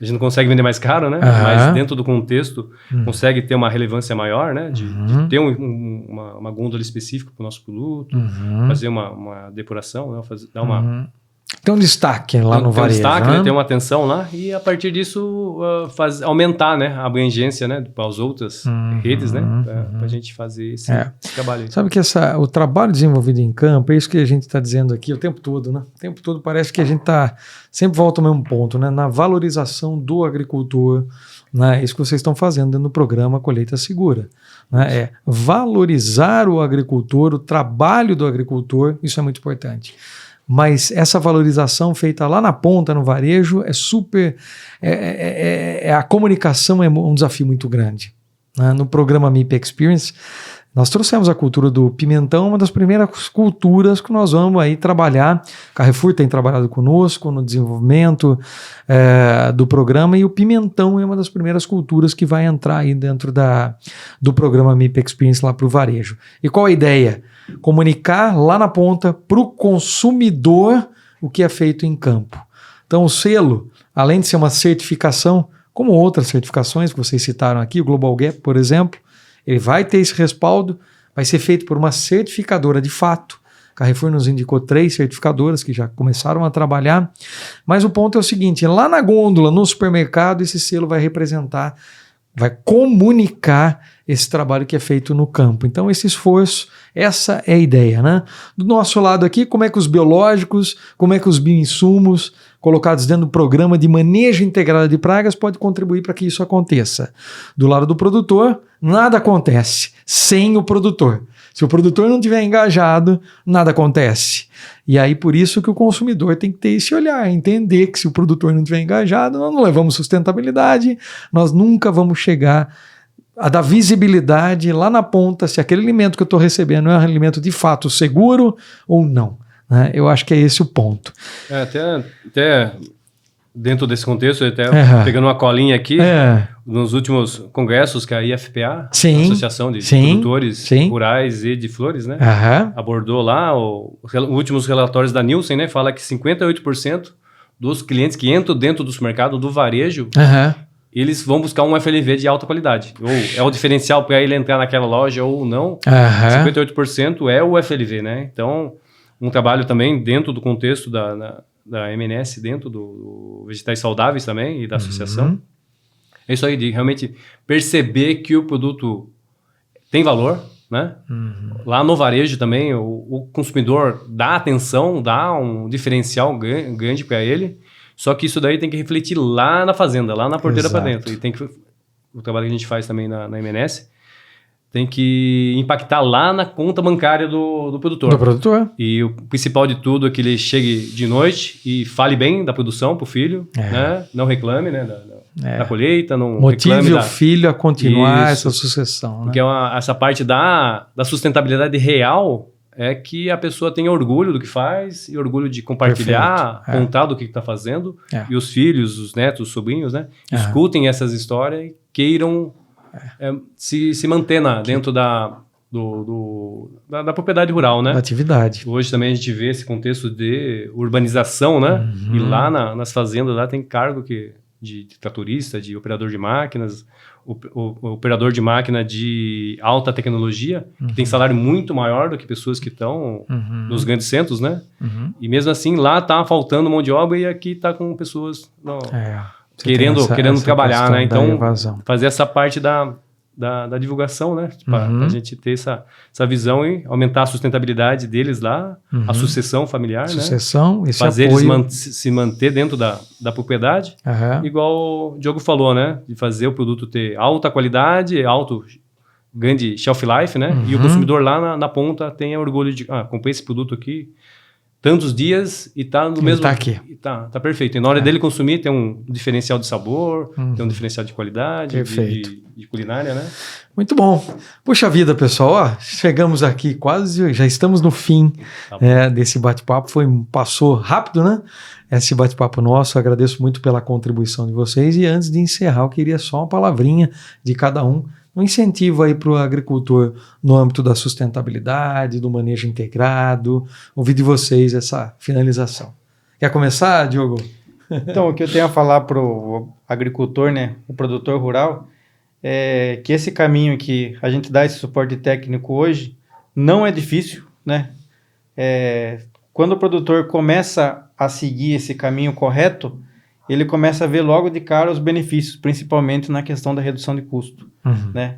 A gente não consegue vender mais caro, né? Mas dentro do contexto consegue ter uma relevância maior, né? De ter uma gôndola específica para o nosso produto, fazer uma depuração, né? Dar uma... Tem um destaque lá no varejo. Tem um destaque, né? Tem uma atenção lá e a partir disso aumentar, né? A abrangência, né? Para as outras redes, né? Para a gente fazer esse trabalho. Sabe que o trabalho desenvolvido em campo, é isso que a gente está dizendo aqui o tempo todo, né? O tempo todo parece que a gente sempre volta ao mesmo ponto, né? Na valorização do agricultor, né? É isso que vocês estão fazendo dentro do programa Colheita Segura, né? É valorizar o agricultor, o trabalho do agricultor, isso é muito importante. Mas essa valorização feita lá na ponta, no varejo, é super... a comunicação é um desafio muito grande, né? No programa MIP Experience, nós trouxemos a cultura do pimentão, uma das primeiras culturas que nós vamos aí trabalhar. Carrefour tem trabalhado conosco no desenvolvimento do programa, e o pimentão é uma das primeiras culturas que vai entrar aí dentro do programa MIP Experience lá para o varejo. E qual a ideia? Comunicar lá na ponta para o consumidor o que é feito em campo. Então o selo, além de ser uma certificação, como outras certificações que vocês citaram aqui, o Global Gap, por exemplo, ele vai ter esse respaldo, vai ser feito por uma certificadora de fato. Carrefour nos indicou 3 certificadoras que já começaram a trabalhar, mas o ponto é o seguinte, lá na gôndola, no supermercado, esse selo vai representar, vai comunicar esse trabalho que é feito no campo. Então esse esforço, essa é a ideia, né? Do nosso lado aqui, como é que os biológicos, como é que os bioinsumos colocados dentro do programa de manejo integrado de pragas pode contribuir para que isso aconteça. Do lado do produtor, nada acontece sem o produtor. Se o produtor não estiver engajado, nada acontece. E aí por isso que o consumidor tem que ter esse olhar, entender que se o produtor não estiver engajado, nós não levamos sustentabilidade, nós nunca vamos chegar a dar visibilidade lá na ponta se aquele alimento que eu estou recebendo é um alimento de fato seguro ou não, né? Eu acho que é esse o ponto. Até dentro desse contexto, pegando uma colinha aqui, nos últimos congressos que a IFPA, a Associação de Produtores Rurais e de Flores, né, abordou lá, os últimos relatórios da Nielsen, né, fala que 58% dos clientes que entram dentro do supermercado, do varejo, eles vão buscar um FLV de alta qualidade. Ou é o diferencial para ele entrar naquela loja ou não. 58% é o FLV, né? Então, um trabalho também dentro do contexto da MNS, dentro do Vegetais Saudáveis também e da associação. É isso aí, de realmente perceber que o produto tem valor, né? Lá no varejo também, o consumidor dá atenção, dá um diferencial grande para ele. Só que isso daí tem que refletir lá na fazenda, lá na porteira para dentro. E tem que, o trabalho que a gente faz também na MNS tem que impactar lá na conta bancária do produtor. E o principal de tudo é que ele chegue de noite e fale bem da produção para o filho, né? Não reclame, né? Da colheita, não motive o filho a continuar essa sucessão. Né? Porque essa parte da sustentabilidade real é que a pessoa tenha orgulho do que faz e orgulho de compartilhar, contar do que está fazendo. E os filhos, os netos, os sobrinhos, né? Escutem essas histórias e queiram se manter dentro da propriedade rural, né? Da atividade. Hoje também a gente vê esse contexto de urbanização, né? E lá nas fazendas lá tem cargo de tratorista, de operador de máquinas, o operador de máquina de alta tecnologia, que tem salário muito maior do que pessoas que estão nos grandes centros, né? E mesmo assim, lá tá faltando mão de obra e aqui tá com pessoas querendo trabalhar, né? Então, fazer essa parte da divulgação, né? Para a gente ter essa visão e aumentar a sustentabilidade deles lá, a sucessão familiar, sucessão, né? Esse fazer apoio. eles se manter dentro da propriedade, igual o Diogo falou, né? De fazer o produto ter alta qualidade, alto grande shelf life, né? E o consumidor lá na ponta tenha orgulho de, comprei esse produto aqui tantos dias e tá no mesmo... Tá aqui. Tá perfeito. E na hora dele consumir, tem um diferencial de sabor, tem um diferencial de qualidade, de culinária, né? Muito bom. Puxa vida, pessoal. Chegamos aqui quase, já estamos no fim desse bate-papo. Passou rápido, né? Esse bate-papo nosso. Agradeço muito pela contribuição de vocês. E antes de encerrar, eu queria só uma palavrinha de cada um. Um incentivo aí para o agricultor no âmbito da sustentabilidade, do manejo integrado. Ouvir de vocês essa finalização. Quer começar, Diogo? Então, o que eu tenho a falar para o agricultor, né, o produtor rural, é que esse caminho que a gente dá esse suporte técnico hoje não é difícil, né? Quando o produtor começa a seguir esse caminho correto, ele começa a ver logo de cara os benefícios, principalmente na questão da redução de custo, né?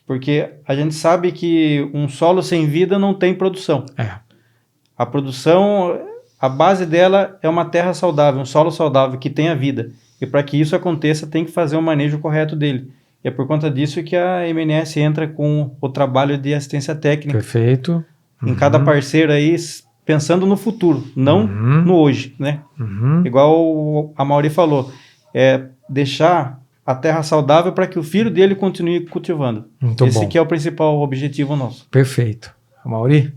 Porque a gente sabe que um solo sem vida não tem produção. A produção, a base dela é uma terra saudável, um solo saudável que tenha vida. E para que isso aconteça, tem que fazer o manejo correto dele. E é por conta disso que a MNS entra com o trabalho de assistência técnica. Perfeito. Em cada parceiro aí, pensando no futuro, não no hoje, né? Igual a Mauri falou, deixar a terra saudável para que o filho dele continue cultivando. Esse que é o principal objetivo nosso. Perfeito. Mauri?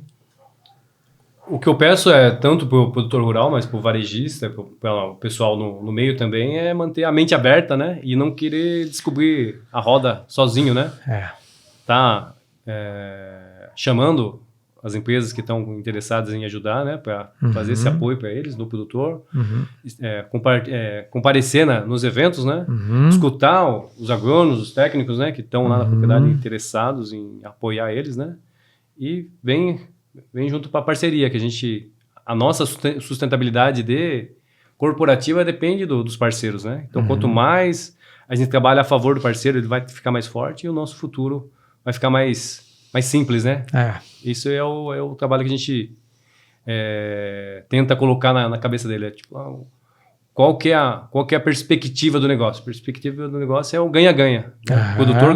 O que eu peço é, tanto para o produtor rural, mas para o varejista, para o pessoal no meio também, é manter a mente aberta, né? E não querer descobrir a roda sozinho, né? Tá chamando as empresas que estão interessadas em ajudar, né? Para fazer esse apoio para eles, do produtor. Comparecer nos eventos, né? Escutar os agrônomos, os técnicos, né? Que estão lá na propriedade interessados em apoiar eles, né? E vem junto para a parceria, que a nossa sustentabilidade corporativa depende dos parceiros, né? Então, quanto mais a gente trabalha a favor do parceiro, ele vai ficar mais forte e o nosso futuro vai ficar mais simples, né? Isso é o trabalho que a gente tenta colocar na cabeça dele. Tipo, qual que é a perspectiva do negócio? A perspectiva do negócio é o ganha-ganha. O produtor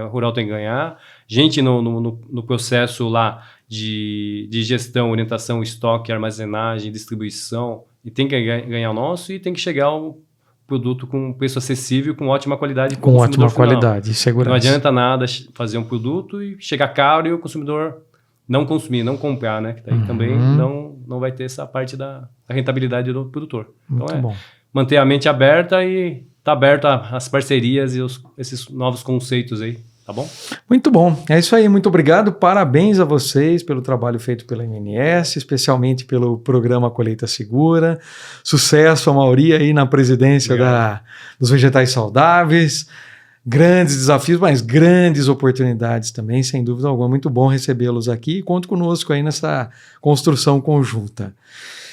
rural tem que ganhar, gente no processo lá de gestão, orientação, estoque, armazenagem, distribuição, e tem que ganhar o nosso e tem que chegar ao produto com preço acessível, com ótima qualidade. Com ótima qualidade e segurança. Não adianta nada fazer um produto e chegar caro e o consumidor não consumir, não comprar, né? Que daí também não vai ter essa parte da rentabilidade do produtor. Muito bom. Manter a mente aberta e estar aberto às parcerias e esses novos conceitos aí. Tá bom? Muito bom. É isso aí. Muito obrigado. Parabéns a vocês pelo trabalho feito pela MNS, especialmente pelo programa Colheita Segura. Sucesso a Mauri aí na presidência dos Vegetais Saudáveis. Grandes desafios, mas grandes oportunidades também, sem dúvida alguma. Muito bom recebê-los aqui e conto conosco aí nessa construção conjunta.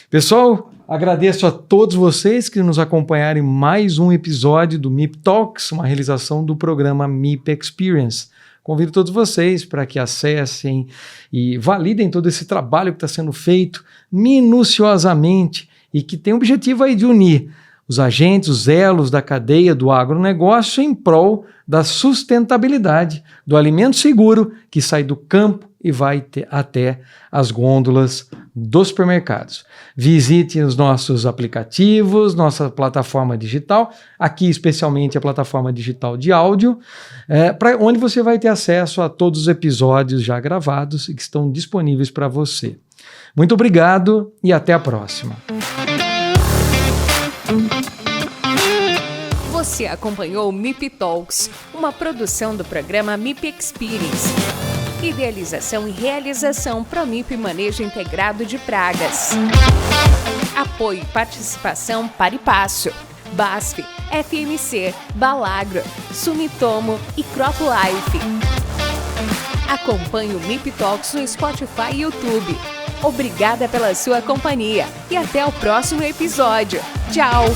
Pessoal, agradeço a todos vocês que nos acompanharam em mais um episódio do MIP Talks, uma realização do programa MIP Experience. Convido todos vocês para que acessem e validem todo esse trabalho que está sendo feito minuciosamente e que tem o objetivo aí de unir os agentes, os elos da cadeia do agronegócio em prol da sustentabilidade do alimento seguro que sai do campo e vai até as gôndolas dos supermercados. Visite os nossos aplicativos, nossa plataforma digital, aqui especialmente a plataforma digital de áudio, onde você vai ter acesso a todos os episódios já gravados e que estão disponíveis para você. Muito obrigado e até a próxima. Você acompanhou o MIP Talks, uma produção do programa MIP Experience. Idealização e realização ProMIP Manejo Integrado de Pragas. Apoio e participação Paripasso, BASF, FMC, Balagro, Sumitomo e CropLife. Acompanhe o MIP Talks no Spotify e YouTube. Obrigada pela sua companhia e até o próximo episódio. Tchau!